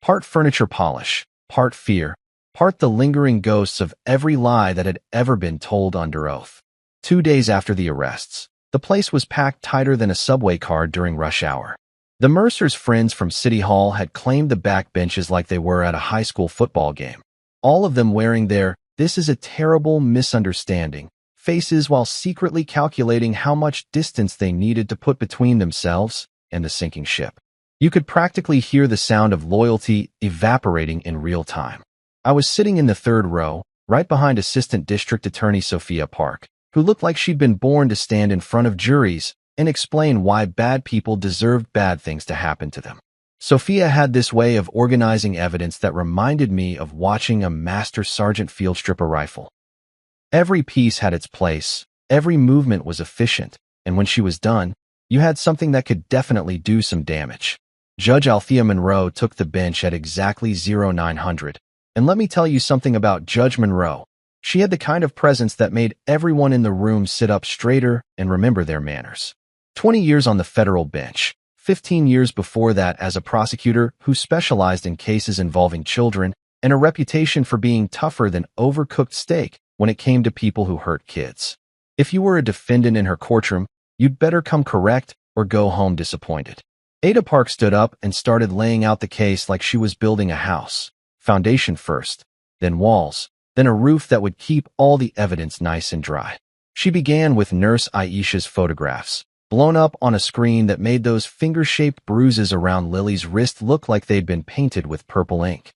Part furniture polish, part fear, part the lingering ghosts of every lie that had ever been told under oath. 2 days after the arrests, the place was packed tighter than a subway car during rush hour. The Mercers' friends from City Hall had claimed the back benches like they were at a high school football game. All of them wearing their "this is a terrible misunderstanding" faces while secretly calculating how much distance they needed to put between themselves and the sinking ship. You could practically hear the sound of loyalty evaporating in real time. I was sitting in the third row, right behind Assistant District Attorney Sophia Park, who looked like she'd been born to stand in front of juries and explain why bad people deserved bad things to happen to them. Sophia had this way of organizing evidence that reminded me of watching a Master Sergeant field strip a rifle. Every piece had its place, every movement was efficient, and when she was done, you had something that could definitely do some damage. Judge Althea Monroe took the bench at exactly 0900, and let me tell you something about Judge Monroe. She had the kind of presence that made everyone in the room sit up straighter and remember their manners. 20 years on the federal bench. 15 years before that as a prosecutor who specialized in cases involving children, and a reputation for being tougher than overcooked steak when it came to people who hurt kids. If you were a defendant in her courtroom, you'd better come correct or go home disappointed. Ada Park stood up and started laying out the case like she was building a house. Foundation first, then walls, then a roof that would keep all the evidence nice and dry. She began with Nurse Aisha's photographs, blown up on a screen that made those finger-shaped bruises around Lily's wrist look like they'd been painted with purple ink.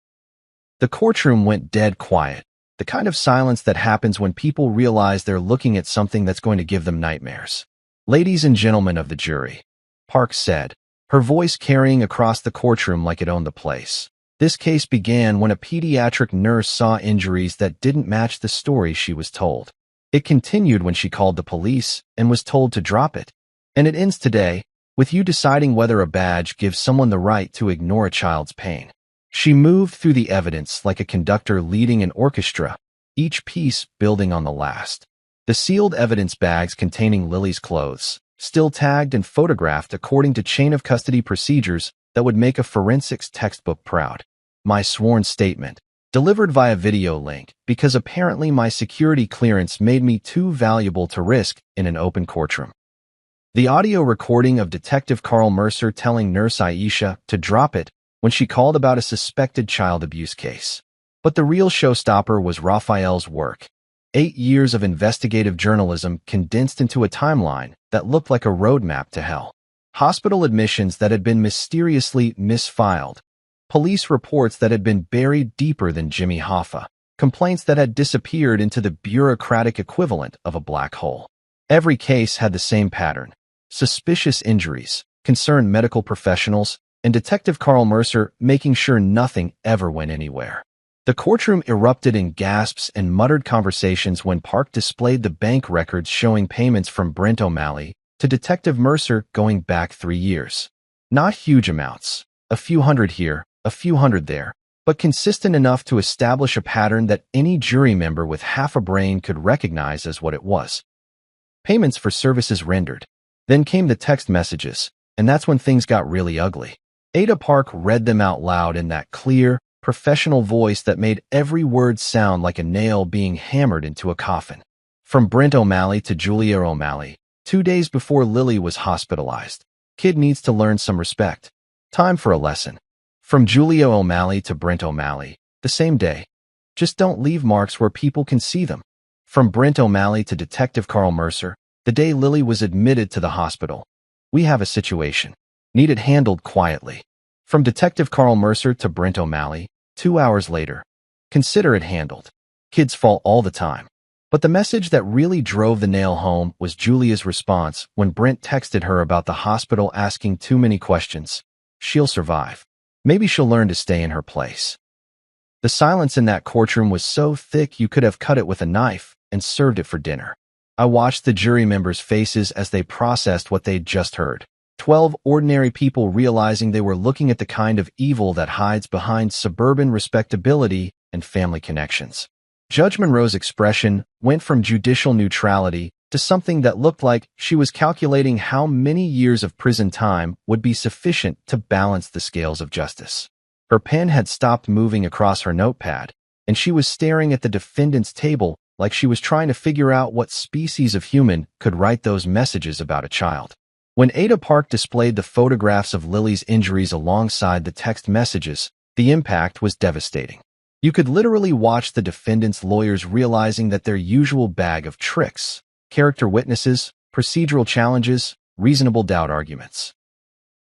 The courtroom went dead quiet, the kind of silence that happens when people realize they're looking at something that's going to give them nightmares. "Ladies and gentlemen of the jury," Park said, her voice carrying across the courtroom like it owned the place. This case began when a pediatric nurse saw injuries that didn't match the story she was told. It continued when she called the police and was told to drop it. And it ends today, with you deciding whether a badge gives someone the right to ignore a child's pain. She moved through the evidence like a conductor leading an orchestra, each piece building on the last. The sealed evidence bags containing Lily's clothes, still tagged and photographed according to chain of custody procedures that would make a forensics textbook proud. My sworn statement, delivered via video link because apparently my security clearance made me too valuable to risk in an open courtroom. The audio recording of Detective Carl Mercer telling Nurse Aisha to drop it when she called about a suspected child abuse case. But the real showstopper was Raphael's work. 8 years of investigative journalism condensed into a timeline that looked like a roadmap to hell. Hospital admissions that had been mysteriously misfiled. Police reports that had been buried deeper than Jimmy Hoffa. Complaints that had disappeared into the bureaucratic equivalent of a black hole. Every case had the same pattern. Suspicious injuries, concerned medical professionals, and Detective Carl Mercer making sure nothing ever went anywhere. The courtroom erupted in gasps and muttered conversations when Park displayed the bank records showing payments from Brent O'Malley to Detective Mercer going back 3 years. Not huge amounts, a few hundred here, a few hundred there, but consistent enough to establish a pattern that any jury member with half a brain could recognize as what it was. Payments for services rendered. Then came the text messages, and that's when things got really ugly. Ada Park read them out loud in that clear, professional voice that made every word sound like a nail being hammered into a coffin. From Brent O'Malley to Julia O'Malley, 2 days before Lily was hospitalized. Kid needs to learn some respect. Time for a lesson. From Julia O'Malley to Brent O'Malley, The same day. Just don't leave marks where people can see them. From Brent O'Malley to Detective Carl Mercer, the day Lily was admitted to the hospital. We have a situation. Need it handled quietly. From Detective Carl Mercer to Brent O'Malley, 2 hours later. Consider it handled. Kids fall all the time. But the message that really drove the nail home was Julia's response when Brent texted her about the hospital asking too many questions. She'll survive. Maybe she'll learn to stay in her place. The silence in that courtroom was so thick you could have cut it with a knife and served it for dinner. I watched the jury members' faces as they processed what they'd just heard. 12 ordinary people realizing they were looking at the kind of evil that hides behind suburban respectability and family connections. Judge Monroe's expression went from judicial neutrality to something that looked like she was calculating how many years of prison time would be sufficient to balance the scales of justice. Her pen had stopped moving across her notepad, and she was staring at the defendant's table like she was trying to figure out what species of human could write those messages about a child. When Ada Park displayed the photographs of Lily's injuries alongside the text messages, the impact was devastating. You could literally watch the defendant's lawyers realizing that their usual bag of tricks, character witnesses, procedural challenges, reasonable doubt arguments,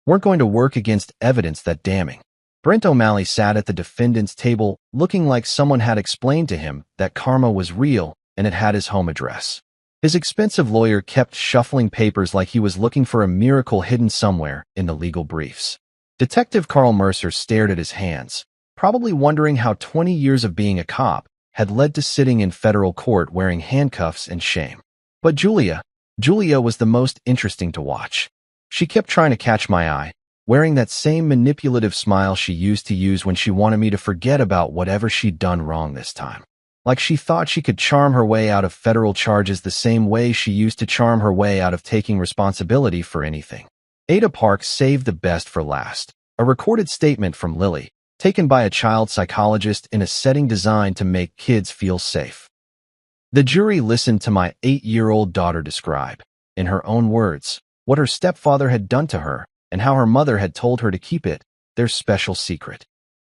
weren't going to work against evidence that damning. Brent O'Malley sat at the defendant's table looking like someone had explained to him that karma was real and it had his home address. His expensive lawyer kept shuffling papers like he was looking for a miracle hidden somewhere in the legal briefs. Detective Carl Mercer stared at his hands, probably wondering how 20 years of being a cop had led to sitting in federal court wearing handcuffs and shame. But Julia was the most interesting to watch. She kept trying to catch my eye, wearing that same manipulative smile she used to use when she wanted me to forget about whatever she'd done wrong this time. Like she thought she could charm her way out of federal charges the same way she used to charm her way out of taking responsibility for anything. Ada Park saved the best for last. A recorded statement from Lily, taken by a child psychologist in a setting designed to make kids feel safe. The jury listened to my 8-year-old daughter describe, in her own words, what her stepfather had done to her and how her mother had told her to keep it, their special secret.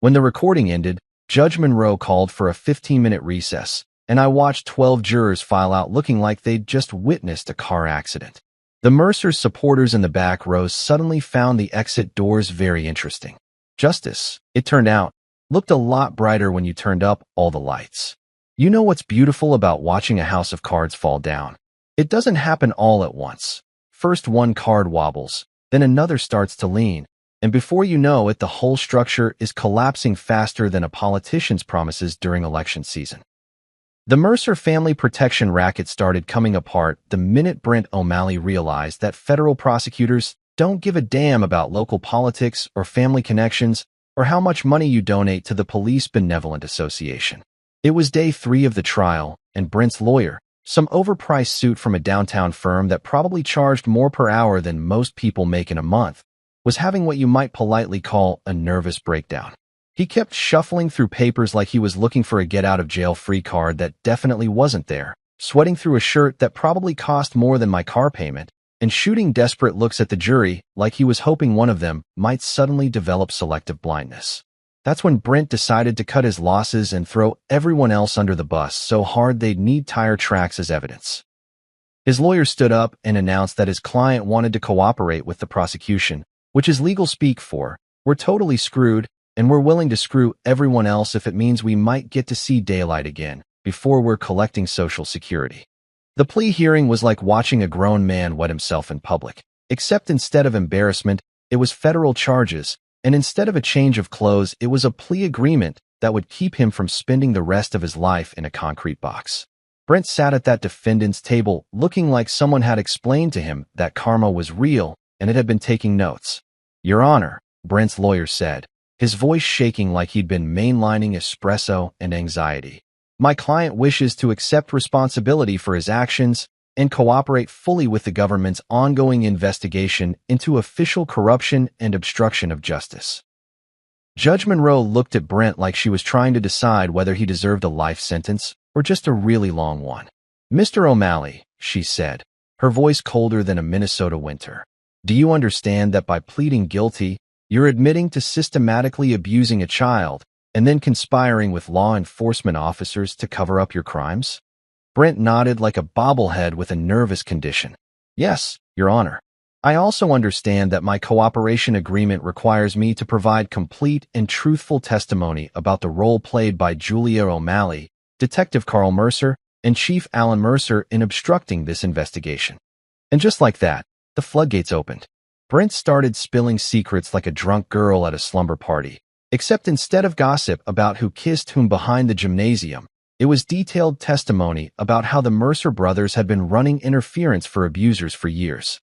When the recording ended, Judge Monroe called for a 15-minute recess, and I watched 12 jurors file out looking like they'd just witnessed a car accident. The Mercer supporters in the back rows suddenly found the exit doors very interesting. Justice, it turned out, looked a lot brighter when you turned up all the lights. You know what's beautiful about watching a house of cards fall down? It doesn't happen all at once. First one card wobbles, then another starts to lean, and before you know it, the whole structure is collapsing faster than a politician's promises during election season. The Mercer family protection racket started coming apart the minute Brent O'Malley realized that federal prosecutors don't give a damn about local politics or family connections or how much money you donate to the Police Benevolent Association. It was day 3 of the trial, and Brent's lawyer, some overpriced suit from a downtown firm that probably charged more per hour than most people make in a month, was having what you might politely call a nervous breakdown. He kept shuffling through papers like he was looking for a get-out-of-jail-free card that definitely wasn't there, sweating through a shirt that probably cost more than my car payment, and shooting desperate looks at the jury like he was hoping one of them might suddenly develop selective blindness. That's when Brent decided to cut his losses and throw everyone else under the bus so hard they'd need tire tracks as evidence. His lawyer stood up and announced that his client wanted to cooperate with the prosecution, which is legal speak for, "We're totally screwed, and we're willing to screw everyone else if it means we might get to see daylight again before we're collecting Social Security." The plea hearing was like watching a grown man wet himself in public, except instead of embarrassment, it was federal charges, and instead of a change of clothes, it was a plea agreement that would keep him from spending the rest of his life in a concrete box. Brent sat at that defendant's table looking like someone had explained to him that karma was real and it had been taking notes. "Your Honor," Brent's lawyer said, his voice shaking like he'd been mainlining espresso and anxiety. "My client wishes to accept responsibility for his actions and cooperate fully with the government's ongoing investigation into official corruption and obstruction of justice." Judge Monroe looked at Brent like she was trying to decide whether he deserved a life sentence or just a really long one. "Mr. O'Malley," she said, her voice colder than a Minnesota winter, "do you understand that by pleading guilty, you're admitting to systematically abusing a child and then conspiring with law enforcement officers to cover up your crimes? Brent nodded like a bobblehead with a nervous condition. Yes, Your Honor. I also understand that my cooperation agreement requires me to provide complete and truthful testimony about the role played by Julia O'Malley, Detective Carl Mercer, and Chief Alan Mercer in obstructing this investigation. And just like that, the floodgates opened. Brent started spilling secrets like a drunk girl at a slumber party, except instead of gossip about who kissed whom behind the gymnasium, it was detailed testimony about how the Mercer brothers had been running interference for abusers for years.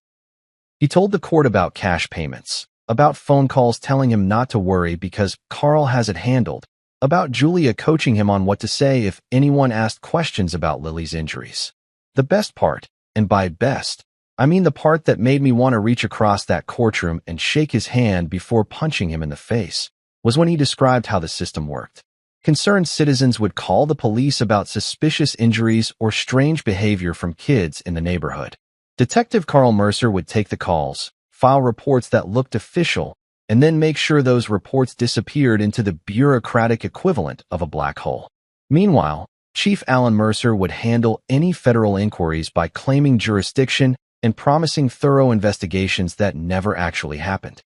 He told the court about cash payments, about phone calls telling him not to worry because Carl has it handled, about Julia coaching him on what to say if anyone asked questions about Lily's injuries. The best part, and by best, I mean the part that made me want to reach across that courtroom and shake his hand before punching him in the face, was when he described how the system worked. Concerned citizens would call the police about suspicious injuries or strange behavior from kids in the neighborhood. Detective Carl Mercer would take the calls, file reports that looked official, and then make sure those reports disappeared into the bureaucratic equivalent of a black hole. Meanwhile, Chief Alan Mercer would handle any federal inquiries by claiming jurisdiction and promising thorough investigations that never actually happened.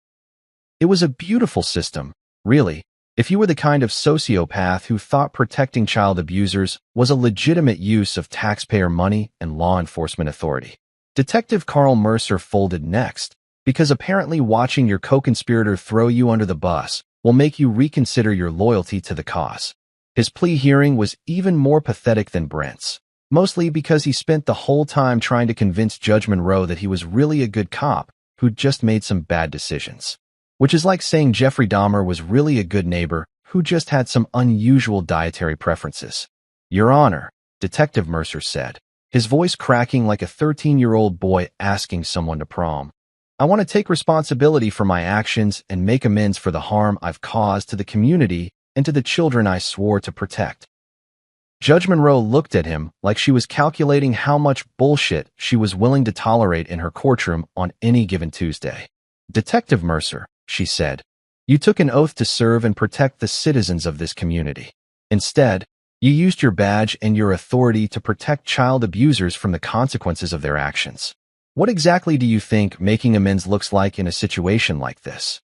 It was a beautiful system, really, if you were the kind of sociopath who thought protecting child abusers was a legitimate use of taxpayer money and law enforcement authority. Detective Carl Mercer folded next, because apparently watching your co-conspirator throw you under the bus will make you reconsider your loyalty to the cause. His plea hearing was even more pathetic than Brent's, mostly because he spent the whole time trying to convince Judge Monroe that he was really a good cop who'd just made some bad decisions. Which is like saying Jeffrey Dahmer was really a good neighbor who just had some unusual dietary preferences. Your Honor, Detective Mercer said, his voice cracking like a 13-year-old boy asking someone to prom. I want to take responsibility for my actions and make amends for the harm I've caused to the community and to the children I swore to protect. Judge Monroe looked at him like she was calculating how much bullshit she was willing to tolerate in her courtroom on any given Tuesday. Detective Mercer, she said, you took an oath to serve and protect the citizens of this community. Instead, you used your badge and your authority to protect child abusers from the consequences of their actions. What exactly do you think making amends looks like in a situation like this?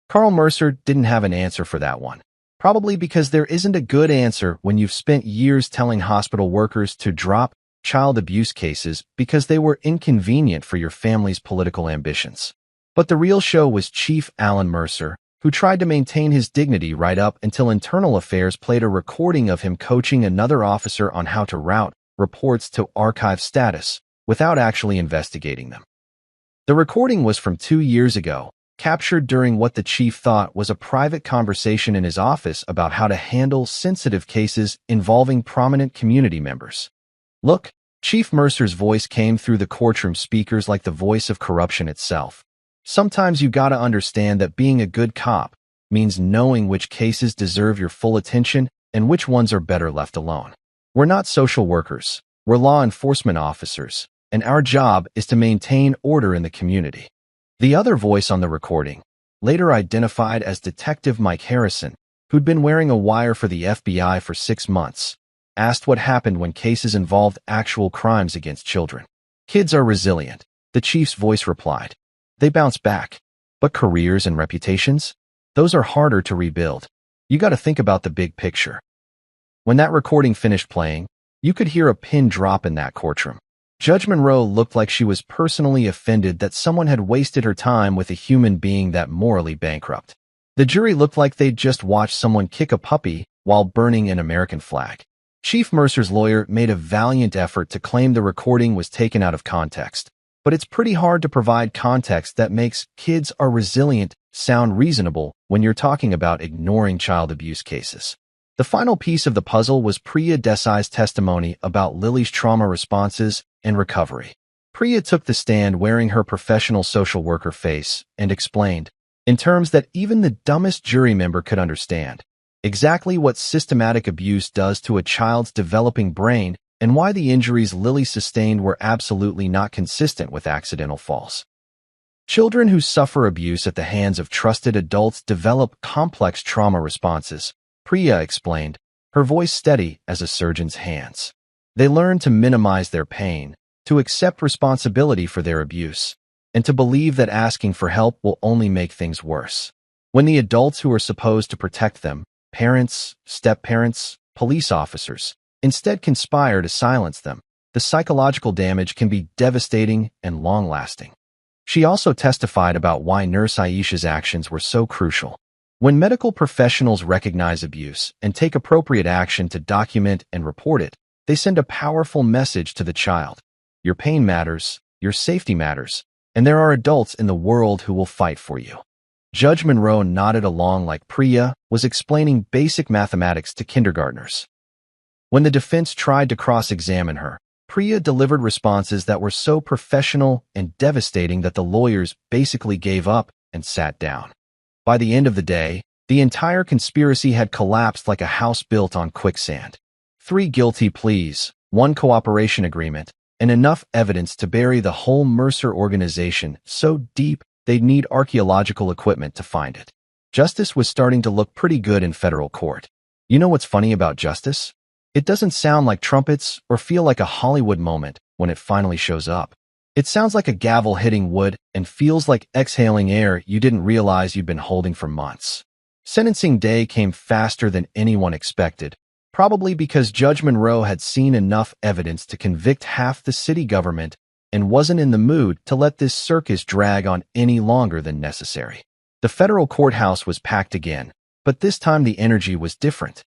Carl Mercer didn't have an answer for that one. Probably because there isn't a good answer when you've spent years telling hospital workers to drop child abuse cases because they were inconvenient for your family's political ambitions. But the real show was Chief Alan Mercer, who tried to maintain his dignity right up until Internal Affairs played a recording of him coaching another officer on how to route reports to archive status without actually investigating them. The recording was from 2 years ago, captured during what the chief thought was a private conversation in his office about how to handle sensitive cases involving prominent community members. Look, Chief Mercer's voice came through the courtroom speakers like the voice of corruption itself. Sometimes you gotta understand that being a good cop means knowing which cases deserve your full attention and which ones are better left alone. We're not social workers, we're law enforcement officers, and our job is to maintain order in the community. The other voice on the recording, later identified as Detective Mike Harrison, who'd been wearing a wire for the FBI for 6 months, asked what happened when cases involved actual crimes against children. Kids are resilient, the chief's voice replied. They bounce back. But careers and reputations? Those are harder to rebuild. You gotta think about the big picture. When that recording finished playing, you could hear a pin drop in that courtroom. Judge Monroe looked like she was personally offended that someone had wasted her time with a human being that morally bankrupt. The jury looked like they'd just watched someone kick a puppy while burning an American flag. Chief Mercer's lawyer made a valiant effort to claim the recording was taken out of context. But it's pretty hard to provide context that makes kids are resilient sound reasonable when you're talking about ignoring child abuse cases. The final piece of the puzzle was Priya Desai's testimony about Lily's trauma responses and recovery. Priya took the stand wearing her professional social worker face and explained, in terms that even the dumbest jury member could understand, exactly what systematic abuse does to a child's developing brain and why the injuries Lily sustained were absolutely not consistent with accidental falls. Children who suffer abuse at the hands of trusted adults develop complex trauma responses, Priya explained, her voice steady as a surgeon's hands. They learned to minimize their pain, to accept responsibility for their abuse, and to believe that asking for help will only make things worse. When the adults who are supposed to protect them, parents, step-parents, police officers, instead conspire to silence them, the psychological damage can be devastating and long-lasting. She also testified about why Nurse Aisha's actions were so crucial. When medical professionals recognize abuse and take appropriate action to document and report it, they send a powerful message to the child. Your pain matters, your safety matters, and there are adults in the world who will fight for you. Judge Monroe nodded along like Priya was explaining basic mathematics to kindergartners. When the defense tried to cross-examine her, Priya delivered responses that were so professional and devastating that the lawyers basically gave up and sat down. By the end of the day, the entire conspiracy had collapsed like a house built on quicksand. 3 guilty pleas, 1 cooperation agreement, and enough evidence to bury the whole Mercer organization so deep they'd need archaeological equipment to find it. Justice was starting to look pretty good in federal court. You know what's funny about justice? It doesn't sound like trumpets or feel like a Hollywood moment when it finally shows up. It sounds like a gavel hitting wood and feels like exhaling air you didn't realize you'd been holding for months. Sentencing day came faster than anyone expected, probably because Judge Monroe had seen enough evidence to convict half the city government and wasn't in the mood to let this circus drag on any longer than necessary. The federal courthouse was packed again, but this time the energy was different.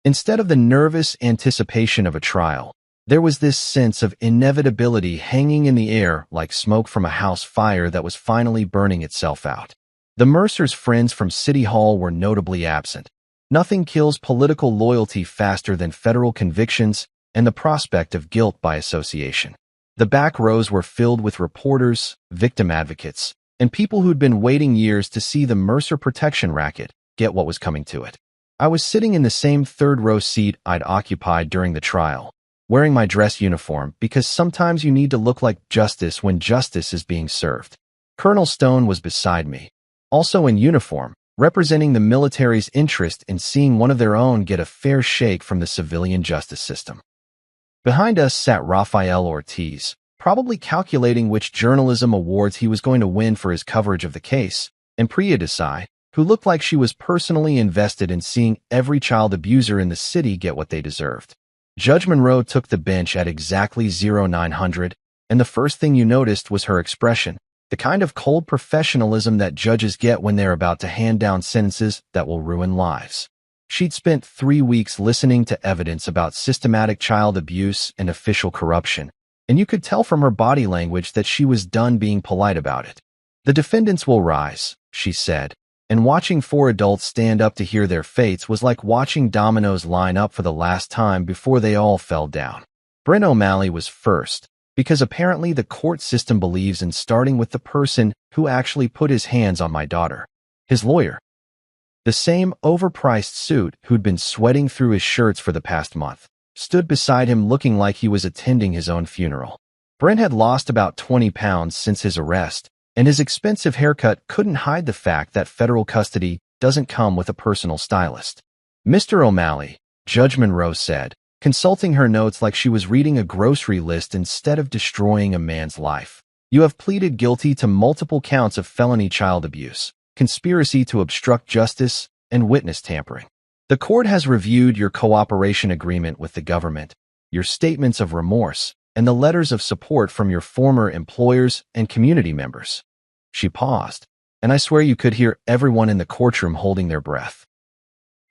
Instead of the nervous anticipation of a trial, there was this sense of inevitability hanging in the air like smoke from a house fire that was finally burning itself out. The Mercers' friends from City Hall were notably absent. Nothing kills political loyalty faster than federal convictions and the prospect of guilt by association. The back rows were filled with reporters, victim advocates, and people who'd been waiting years to see the Mercer protection racket get what was coming to it. I was sitting in the same third-row seat I'd occupied during the trial, wearing my dress uniform because sometimes you need to look like justice when justice is being served. Colonel Stone was beside me, also in uniform, representing the military's interest in seeing one of their own get a fair shake from the civilian justice system. Behind us sat Rafael Ortiz, probably calculating which journalism awards he was going to win for his coverage of the case, and Priya Desai, who looked like she was personally invested in seeing every child abuser in the city get what they deserved. Judge Monroe took the bench at exactly 0900, and the first thing you noticed was her expression, the kind of cold professionalism that judges get when they're about to hand down sentences that will ruin lives. She'd spent 3 weeks listening to evidence about systematic child abuse and official corruption, and you could tell from her body language that she was done being polite about it. The defendants will rise, she said, and watching 4 adults stand up to hear their fates was like watching dominoes line up for the last time before they all fell down. Brent O'Malley was first, because apparently the court system believes in starting with the person who actually put his hands on my daughter, his lawyer. The same overpriced suit who'd been sweating through his shirts for the past month, stood beside him looking like he was attending his own funeral. Brent had lost about 20 pounds since his arrest, and his expensive haircut couldn't hide the fact that federal custody doesn't come with a personal stylist. Mr. O'Malley, Judge Monroe said, consulting her notes like she was reading a grocery list instead of destroying a man's life. You have pleaded guilty to multiple counts of felony child abuse, conspiracy to obstruct justice, and witness tampering. The court has reviewed your cooperation agreement with the government, your statements of remorse, and the letters of support from your former employers and community members. She paused, and I swear you could hear everyone in the courtroom holding their breath.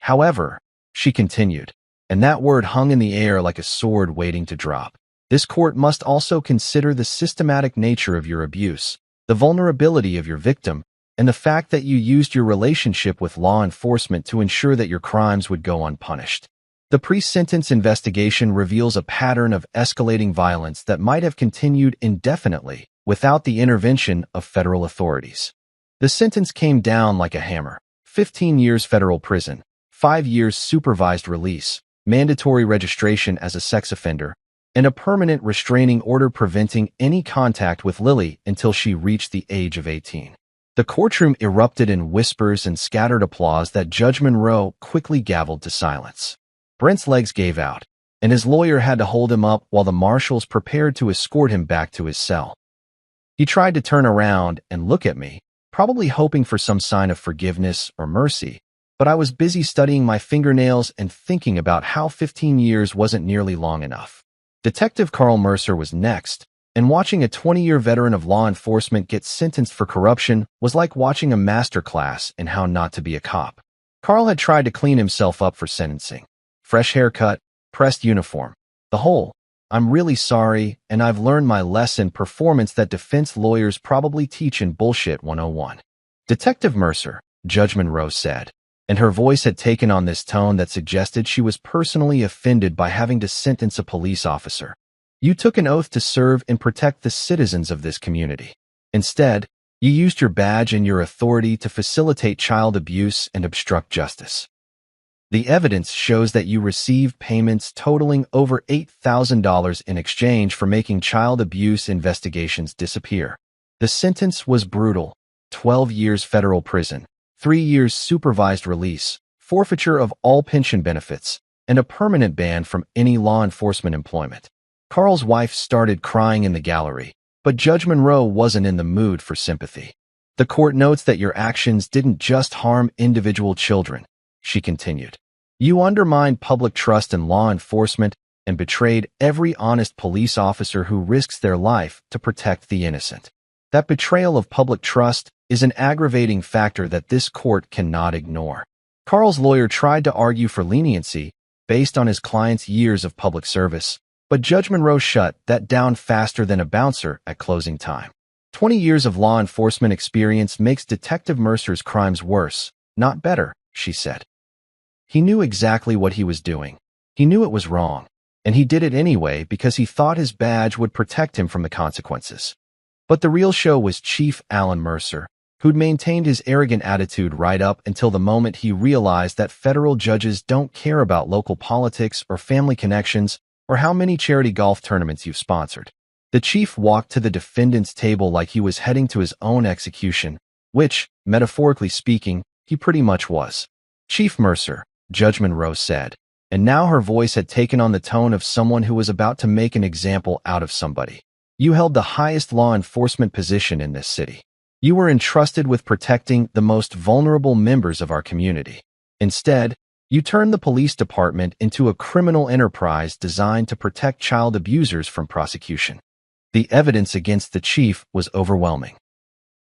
However, she continued, and that word hung in the air like a sword waiting to drop. This court must also consider the systematic nature of your abuse, the vulnerability of your victim, and the fact that you used your relationship with law enforcement to ensure that your crimes would go unpunished. The pre-sentence investigation reveals a pattern of escalating violence that might have continued indefinitely without the intervention of federal authorities. The sentence came down like a hammer: 15 years federal prison, 5 years supervised release, mandatory registration as a sex offender, and a permanent restraining order preventing any contact with Lily until she reached the age of 18. The courtroom erupted in whispers and scattered applause that Judge Monroe quickly gavelled to silence. Brent's legs gave out, and his lawyer had to hold him up while the marshals prepared to escort him back to his cell. He tried to turn around and look at me, probably hoping for some sign of forgiveness or mercy, but I was busy studying my fingernails and thinking about how 15 years wasn't nearly long enough. Detective Carl Mercer was next, and watching a 20-year veteran of law enforcement get sentenced for corruption was like watching a master class in how not to be a cop. Carl had tried to clean himself up for sentencing. Fresh haircut, pressed uniform. The whole, "I'm really sorry, and I've learned my lesson" performance that defense lawyers probably teach in Bullshit 101. Detective Mercer, Judge Monroe said, and her voice had taken on this tone that suggested she was personally offended by having to sentence a police officer. You took an oath to serve and protect the citizens of this community. Instead, you used your badge and your authority to facilitate child abuse and obstruct justice. The evidence shows that you received payments totaling over $8,000 in exchange for making child abuse investigations disappear. The sentence was brutal: 12 years federal prison, 3 years supervised release, forfeiture of all pension benefits, and a permanent ban from any law enforcement employment. Carl's wife started crying in the gallery, but Judge Monroe wasn't in the mood for sympathy. The court notes that your actions didn't just harm individual children, she continued. You undermined public trust in law enforcement and betrayed every honest police officer who risks their life to protect the innocent. That betrayal of public trust is an aggravating factor that this court cannot ignore. Carl's lawyer tried to argue for leniency based on his client's years of public service, but Judge Monroe shut that down faster than a bouncer at closing time. 20 years of law enforcement experience makes Detective Mercer's crimes worse, not better, she said. He knew exactly what he was doing. He knew it was wrong, and he did it anyway because he thought his badge would protect him from the consequences. But the real show was Chief Alan Mercer, who'd maintained his arrogant attitude right up until the moment he realized that federal judges don't care about local politics or family connections or how many charity golf tournaments you've sponsored. The chief walked to the defendant's table like he was heading to his own execution, which, metaphorically speaking, he pretty much was. Chief Mercer, Judge Monroe said, and now her voice had taken on the tone of someone who was about to make an example out of somebody. You held the highest law enforcement position in this city. You were entrusted with protecting the most vulnerable members of our community. Instead, you turned the police department into a criminal enterprise designed to protect child abusers from prosecution. The evidence against the chief was overwhelming.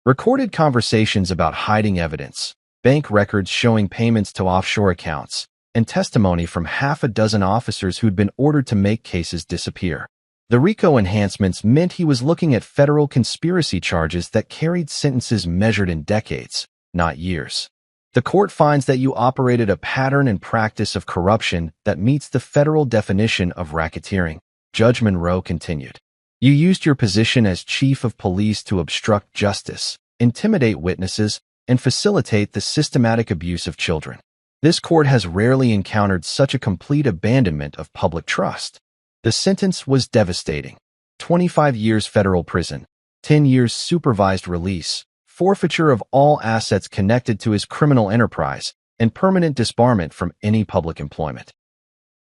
Recorded conversations about hiding evidence, bank records showing payments to offshore accounts, and testimony from half a dozen officers who'd been ordered to make cases disappear. The RICO enhancements meant he was looking at federal conspiracy charges that carried sentences measured in decades, not years. The court finds that you operated a pattern and practice of corruption that meets the federal definition of racketeering, Judge Monroe continued. You used your position as chief of police to obstruct justice, intimidate witnesses, and facilitate the systematic abuse of children. This court has rarely encountered such a complete abandonment of public trust. The sentence was devastating: 25 years federal prison, 10 years supervised release, forfeiture of all assets connected to his criminal enterprise, and permanent disbarment from any public employment.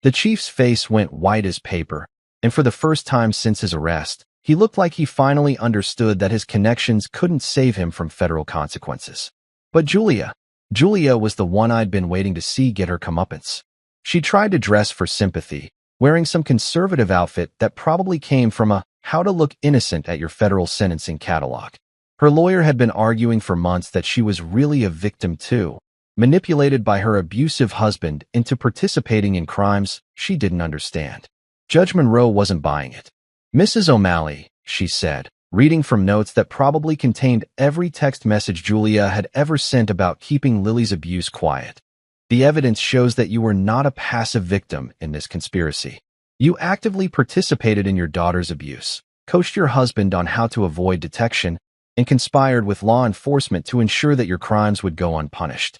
The chief's face went white as paper, and for the first time since his arrest, he looked like he finally understood that his connections couldn't save him from federal consequences. But Julia was the one I'd been waiting to see get her comeuppance. She tried to dress for sympathy, wearing some conservative outfit that probably came from a "how to look innocent at your federal sentencing" catalog. Her lawyer had been arguing for months that she was really a victim too, manipulated by her abusive husband into participating in crimes she didn't understand. Judge Monroe wasn't buying it. "Mrs. O'Malley," she said, reading from notes that probably contained every text message Julia had ever sent about keeping Lily's abuse quiet. "The evidence shows that you were not a passive victim in this conspiracy. You actively participated in your daughter's abuse, coached your husband on how to avoid detection, and conspired with law enforcement to ensure that your crimes would go unpunished."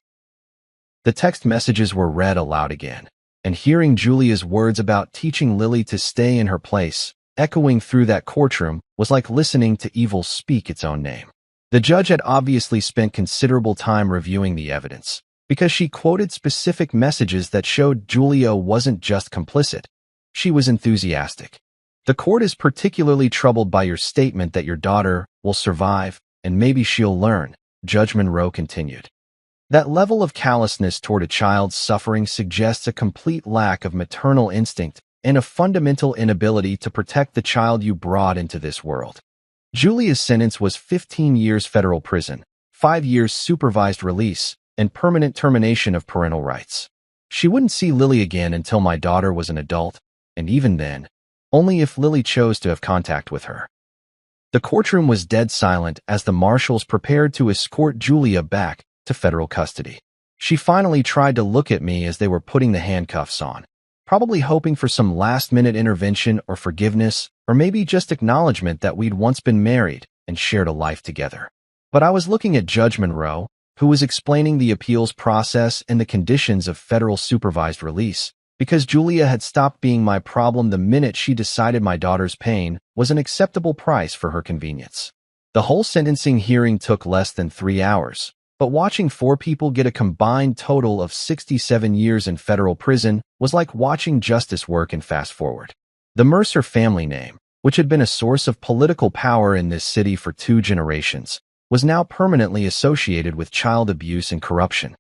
The text messages were read aloud again, and hearing Julia's words about teaching Lily to stay in her place, echoing through that courtroom, was like listening to evil speak its own name. The judge had obviously spent considerable time reviewing the evidence, because she quoted specific messages that showed Julia wasn't just complicit. She was enthusiastic. The court is particularly troubled by your statement that your daughter will survive, and maybe she'll learn, Judge Monroe continued. That level of callousness toward a child's suffering suggests a complete lack of maternal instinct and a fundamental inability to protect the child you brought into this world. Julia's sentence was 15 years federal prison, 5 years supervised release, and permanent termination of parental rights. She wouldn't see Lily again until my daughter was an adult, and even then, only if Lily chose to have contact with her. The courtroom was dead silent as the marshals prepared to escort Julia back to federal custody. She finally tried to look at me as they were putting the handcuffs on, probably hoping for some last-minute intervention or forgiveness, or maybe just acknowledgement that we'd once been married and shared a life together. But I was looking at Judge Monroe, who was explaining the appeals process and the conditions of federal supervised release, because Julia had stopped being my problem the minute she decided my daughter's pain was an acceptable price for her convenience. The whole sentencing hearing took less than 3 hours, but watching 4 people get a combined total of 67 years in federal prison was like watching justice work in fast forward. The Mercer family name, which had been a source of political power in this city for 2 generations, was now permanently associated with child abuse and corruption.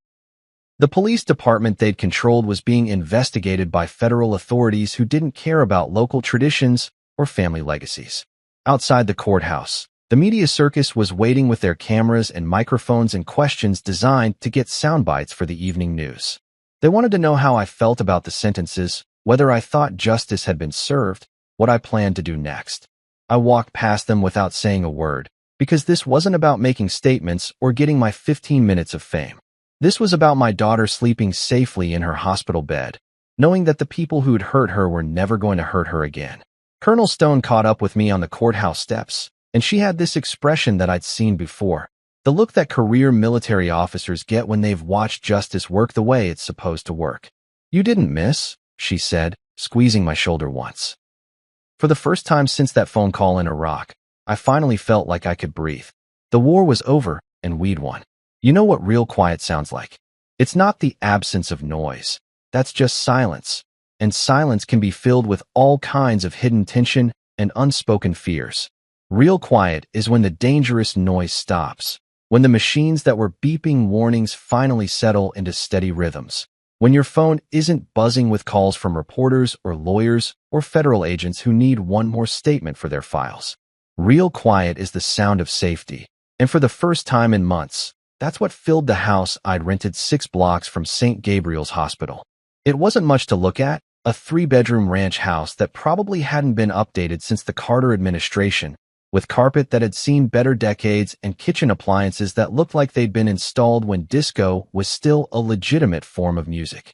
The police department they'd controlled was being investigated by federal authorities who didn't care about local traditions or family legacies. Outside the courthouse, the media circus was waiting with their cameras and microphones and questions designed to get sound bites for the evening news. They wanted to know how I felt about the sentences, whether I thought justice had been served, what I planned to do next. I walked past them without saying a word, because this wasn't about making statements or getting my 15 minutes of fame. This was about my daughter sleeping safely in her hospital bed, knowing that the people who'd hurt her were never going to hurt her again. Colonel Stone caught up with me on the courthouse steps, and she had this expression that I'd seen before, the look that career military officers get when they've watched justice work the way it's supposed to work. "You didn't miss," she said, squeezing my shoulder once. For the first time since that phone call in Iraq, I finally felt like I could breathe. The war was over, and we'd won. You know what real quiet sounds like? It's not the absence of noise. That's just silence. And silence can be filled with all kinds of hidden tension and unspoken fears. Real quiet is when the dangerous noise stops, when the machines that were beeping warnings finally settle into steady rhythms, when your phone isn't buzzing with calls from reporters or lawyers or federal agents who need one more statement for their files. Real quiet is the sound of safety, and for the first time in months, that's what filled the house I'd rented 6 blocks from St. Gabriel's Hospital. It wasn't much to look at, a 3-bedroom ranch house that probably hadn't been updated since the Carter administration, with carpet that had seen better decades and kitchen appliances that looked like they'd been installed when disco was still a legitimate form of music.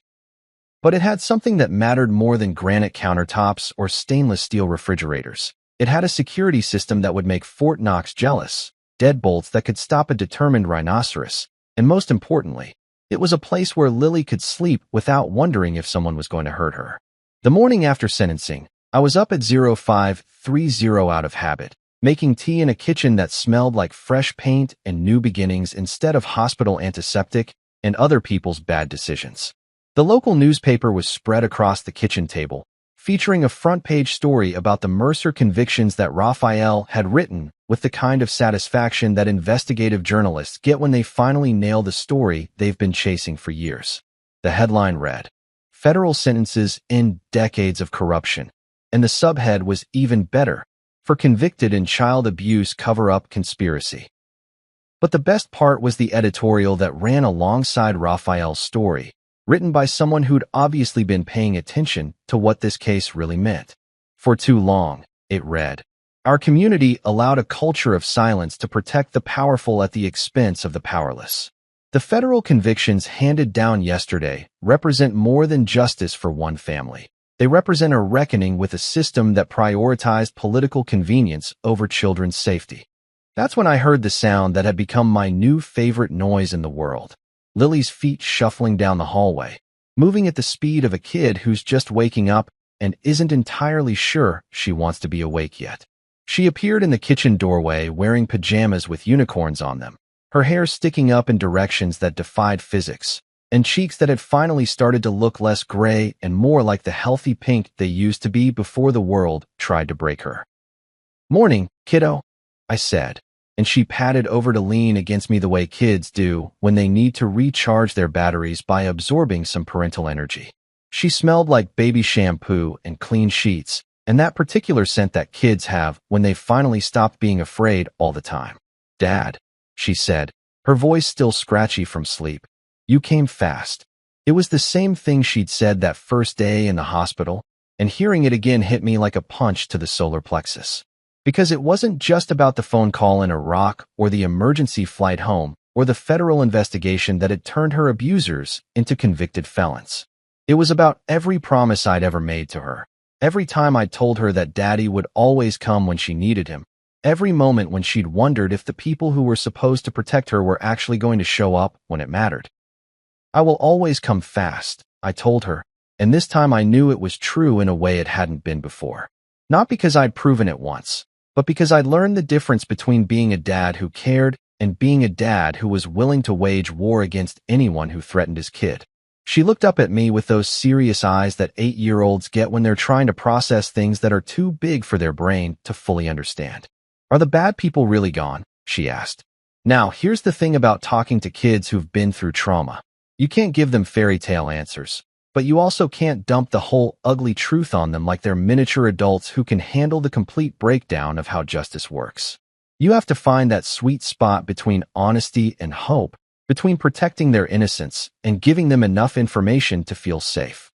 But it had something that mattered more than granite countertops or stainless steel refrigerators. It had a security system that would make Fort Knox jealous, deadbolts that could stop a determined rhinoceros, and most importantly, it was a place where Lily could sleep without wondering if someone was going to hurt her. The morning after sentencing, I was up at 0530 out of habit, making tea in a kitchen that smelled like fresh paint and new beginnings instead of hospital antiseptic and other people's bad decisions. The local newspaper was spread across the kitchen table, featuring a front-page story about the Mercer convictions that Raphael had written with the kind of satisfaction that investigative journalists get when they finally nail the story they've been chasing for years. The headline read, "Federal Sentences End Decades of Corruption," and the subhead was even better, "For Convicted in Child Abuse Cover-Up Conspiracy." But the best part was the editorial that ran alongside Raphael's story, written by someone who'd obviously been paying attention to what this case really meant. For too long, it read, "Our community allowed a culture of silence to protect the powerful at the expense of the powerless." The federal convictions handed down yesterday represent more than justice for one family. They represent a reckoning with a system that prioritized political convenience over children's safety. That's when I heard the sound that had become my new favorite noise in the world. Lily's feet shuffling down the hallway, moving at the speed of a kid who's just waking up and isn't entirely sure she wants to be awake yet. She appeared in the kitchen doorway wearing pajamas with unicorns on them, her hair sticking up in directions that defied physics, and cheeks that had finally started to look less gray and more like the healthy pink they used to be before the world tried to break her. "Morning, kiddo," I said, and she patted over to lean against me the way kids do when they need to recharge their batteries by absorbing some parental energy. She smelled like baby shampoo and clean sheets, and that particular scent that kids have when they finally stopped being afraid all the time. "Dad," she said, her voice still scratchy from sleep, "you came fast." It was the same thing she'd said that first day in the hospital, and hearing it again hit me like a punch to the solar plexus. Because it wasn't just about the phone call in Iraq or the emergency flight home or the federal investigation that had turned her abusers into convicted felons. It was about every promise I'd ever made to her, every time I told her that Daddy would always come when she needed him, every moment when she'd wondered if the people who were supposed to protect her were actually going to show up when it mattered. "I will always come fast," I told her, and this time I knew it was true in a way it hadn't been before. Not because I'd proven it once, but because I'd learned the difference between being a dad who cared and being a dad who was willing to wage war against anyone who threatened his kid. She looked up at me with those serious eyes that 8-year-olds get when they're trying to process things that are too big for their brain to fully understand. "Are the bad people really gone?" she asked. Now, here's the thing about talking to kids who've been through trauma. You can't give them fairy tale answers, but you also can't dump the whole ugly truth on them like they're miniature adults who can handle the complete breakdown of how justice works. You have to find that sweet spot between honesty and hope, between protecting their innocence and giving them enough information to feel safe.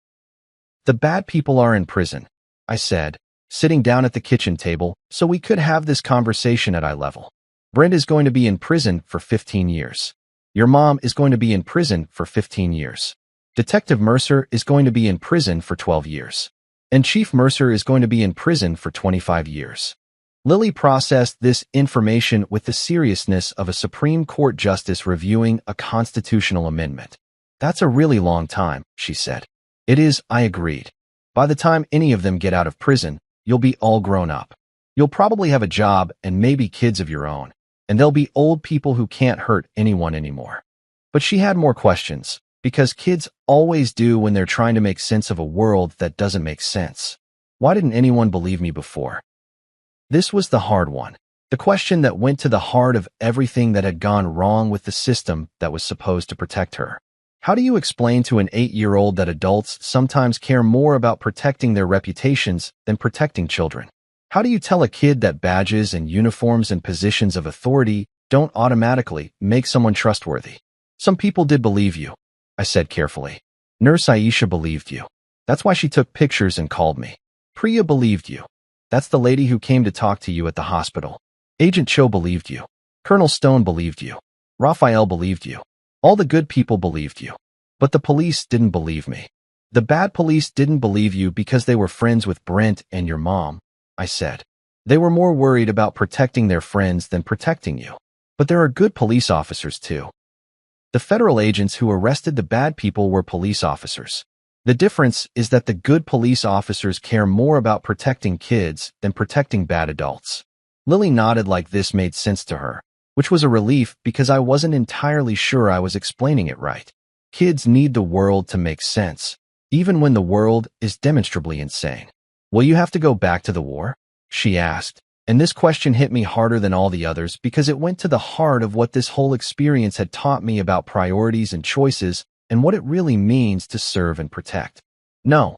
"The bad people are in prison," I said, sitting down at the kitchen table so we could have this conversation at eye level. "Brent is going to be in prison for 15 years. Your mom is going to be in prison for 15 years. Detective Mercer is going to be in prison for 12 years. And Chief Mercer is going to be in prison for 25 years. Lily processed this information with the seriousness of a Supreme Court justice reviewing a constitutional amendment. "That's a really long time," she said. "It is," I agreed. "By the time any of them get out of prison, you'll be all grown up. You'll probably have a job and maybe kids of your own, and they'll be old people who can't hurt anyone anymore." But she had more questions, because kids always do when they're trying to make sense of a world that doesn't make sense. Why didn't anyone believe me before? This was the hard one, the question that went to the heart of everything that had gone wrong with the system that was supposed to protect her. How do you explain to an 8-year-old that adults sometimes care more about protecting their reputations than protecting children? How do you tell a kid that badges and uniforms and positions of authority don't automatically make someone trustworthy? "Some people did believe you," I said carefully. "Nurse Aisha believed you. That's why she took pictures and called me. Priya believed you. That's the lady who came to talk to you at the hospital. Agent Cho believed you. Colonel Stone believed you. Raphael believed you. All the good people believed you. But the police didn't believe me. The bad police didn't believe you because they were friends with Brent and your mom," I said. "They were more worried about protecting their friends than protecting you. But there are good police officers too. The federal agents who arrested the bad people were police officers. The difference is that the good police officers care more about protecting kids than protecting bad adults." Lily nodded like this made sense to her, which was a relief because I wasn't entirely sure I was explaining it right. Kids need the world to make sense, even when the world is demonstrably insane. "Will you have to go back to the war?" she asked, and this question hit me harder than all the others because it went to the heart of what this whole experience had taught me about priorities and choices and what it really means to serve and protect. "No,"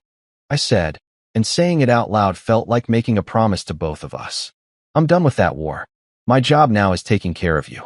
I said, and saying it out loud felt like making a promise to both of us. "I'm done with that war. My job now is taking care of you."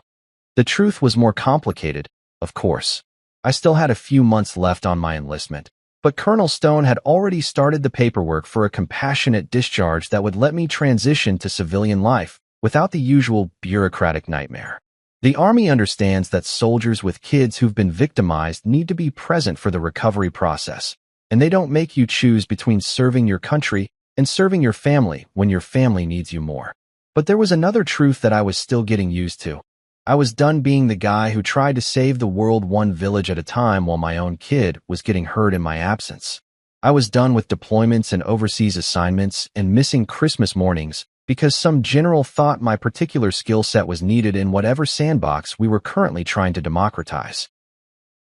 The truth was more complicated, of course. I still had a few months left on my enlistment, but Colonel Stone had already started the paperwork for a compassionate discharge that would let me transition to civilian life without the usual bureaucratic nightmare. The Army understands that soldiers with kids who've been victimized need to be present for the recovery process, and they don't make you choose between serving your country and serving your family when your family needs you more. But there was another truth that I was still getting used to. I was done being the guy who tried to save the world one village at a time while my own kid was getting hurt in my absence. I was done with deployments and overseas assignments and missing Christmas mornings because some general thought my particular skill set was needed in whatever sandbox we were currently trying to democratize.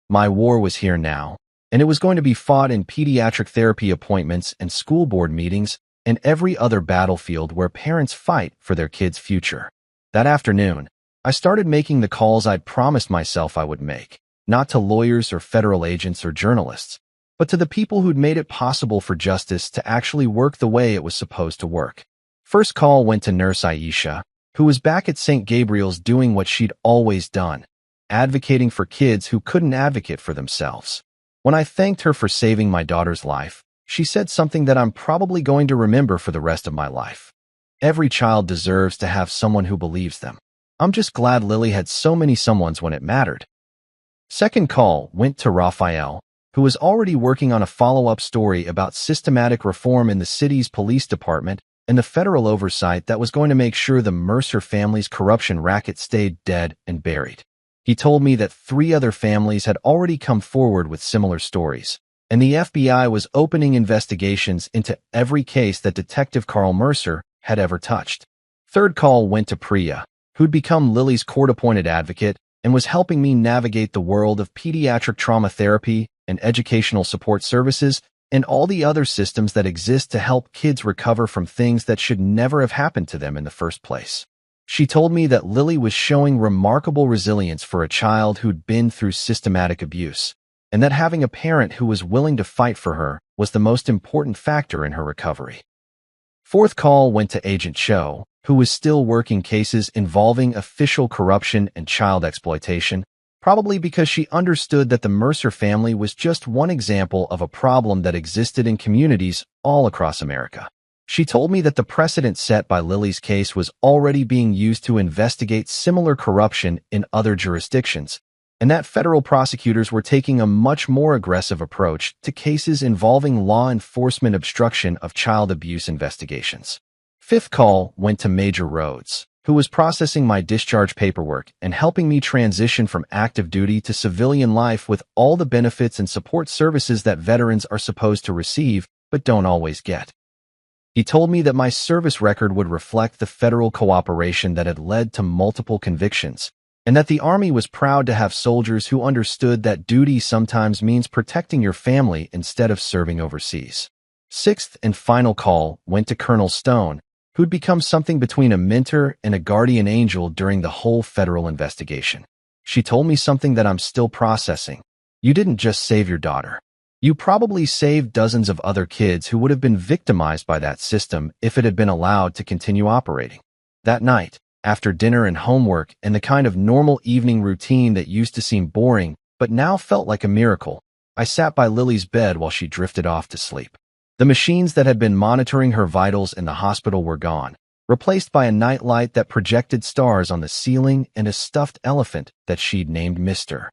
My war was here now, and it was going to be fought in pediatric therapy appointments and school board meetings and every other battlefield where parents fight for their kids' future. That afternoon, I started making the calls I'd promised myself I would make, not to lawyers or federal agents or journalists, but to the people who'd made it possible for justice to actually work the way it was supposed to work. First call went to Nurse Aisha, who was back at St. Gabriel's doing what she'd always done, advocating for kids who couldn't advocate for themselves. When I thanked her for saving my daughter's life, she said something that I'm probably going to remember for the rest of my life. Every child deserves to have someone who believes them. I'm just glad Lily had so many someones when it mattered. Second call went to Raphael, who was already working on a follow-up story about systematic reform in the city's police department and the federal oversight that was going to make sure the Mercer family's corruption racket stayed dead and buried. He told me that 3 other families had already come forward with similar stories, and the FBI was opening investigations into every case that Detective Carl Mercer had ever touched. Third call went to Priya, who'd become Lily's court-appointed advocate and was helping me navigate the world of pediatric trauma therapy and educational support services and all the other systems that exist to help kids recover from things that should never have happened to them in the first place. She told me that Lily was showing remarkable resilience for a child who'd been through systematic abuse, and that having a parent who was willing to fight for her was the most important factor in her recovery. Fourth call went to Agent Cho, who was still working cases involving official corruption and child exploitation, probably because she understood that the Mercer family was just one example of a problem that existed in communities all across America. She told me that the precedent set by Lily's case was already being used to investigate similar corruption in other jurisdictions, and that federal prosecutors were taking a much more aggressive approach to cases involving law enforcement obstruction of child abuse investigations. Fifth call went to Major Rhodes, who was processing my discharge paperwork and helping me transition from active duty to civilian life with all the benefits and support services that veterans are supposed to receive but don't always get. He told me that my service record would reflect the federal cooperation that had led to multiple convictions, and that the Army was proud to have soldiers who understood that duty sometimes means protecting your family instead of serving overseas. Sixth and final call went to Colonel Stone, who'd become something between a mentor and a guardian angel during the whole federal investigation. She told me something that I'm still processing. You didn't just save your daughter. You probably saved dozens of other kids who would have been victimized by that system if it had been allowed to continue operating. That night, after dinner and homework and the kind of normal evening routine that used to seem boring but now felt like a miracle, I sat by Lily's bed while she drifted off to sleep. The machines that had been monitoring her vitals in the hospital were gone, replaced by a nightlight that projected stars on the ceiling and a stuffed elephant that she'd named Mr.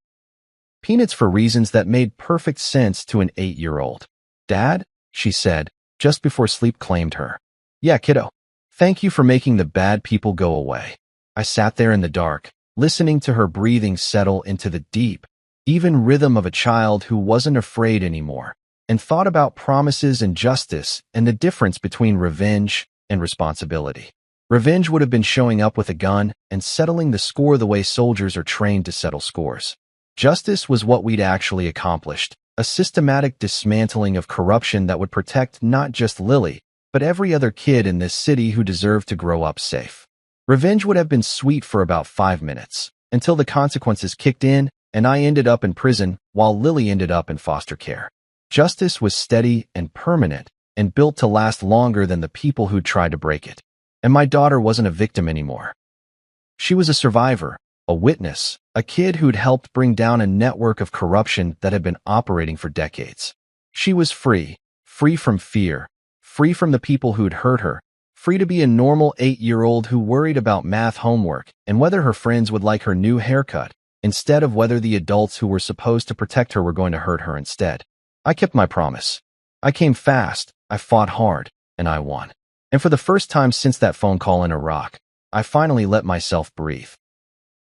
Peanuts for reasons that made perfect sense to an 8-year-old. "Dad," she said, just before sleep claimed her. "Yeah, kiddo. Thank you for making the bad people go away." I sat there in the dark, listening to her breathing settle into the deep, even rhythm of a child who wasn't afraid anymore, and thought about promises and justice and the difference between revenge and responsibility. Revenge would have been showing up with a gun and settling the score the way soldiers are trained to settle scores. Justice was what we'd actually accomplished, a systematic dismantling of corruption that would protect not just Lily, but every other kid in this city who deserved to grow up safe. Revenge would have been sweet for about 5 minutes, until the consequences kicked in and I ended up in prison while Lily ended up in foster care. Justice was steady and permanent and built to last longer than the people who'd tried to break it. And my daughter wasn't a victim anymore. She was a survivor, a witness, a kid who'd helped bring down a network of corruption that had been operating for decades. She was free from fear, free from the people who'd hurt her, free to be a normal 8-year-old who worried about math homework and whether her friends would like her new haircut, instead of whether the adults who were supposed to protect her were going to hurt her instead. I kept my promise. I came fast, I fought hard, and I won. And for the first time since that phone call in Iraq, I finally let myself breathe.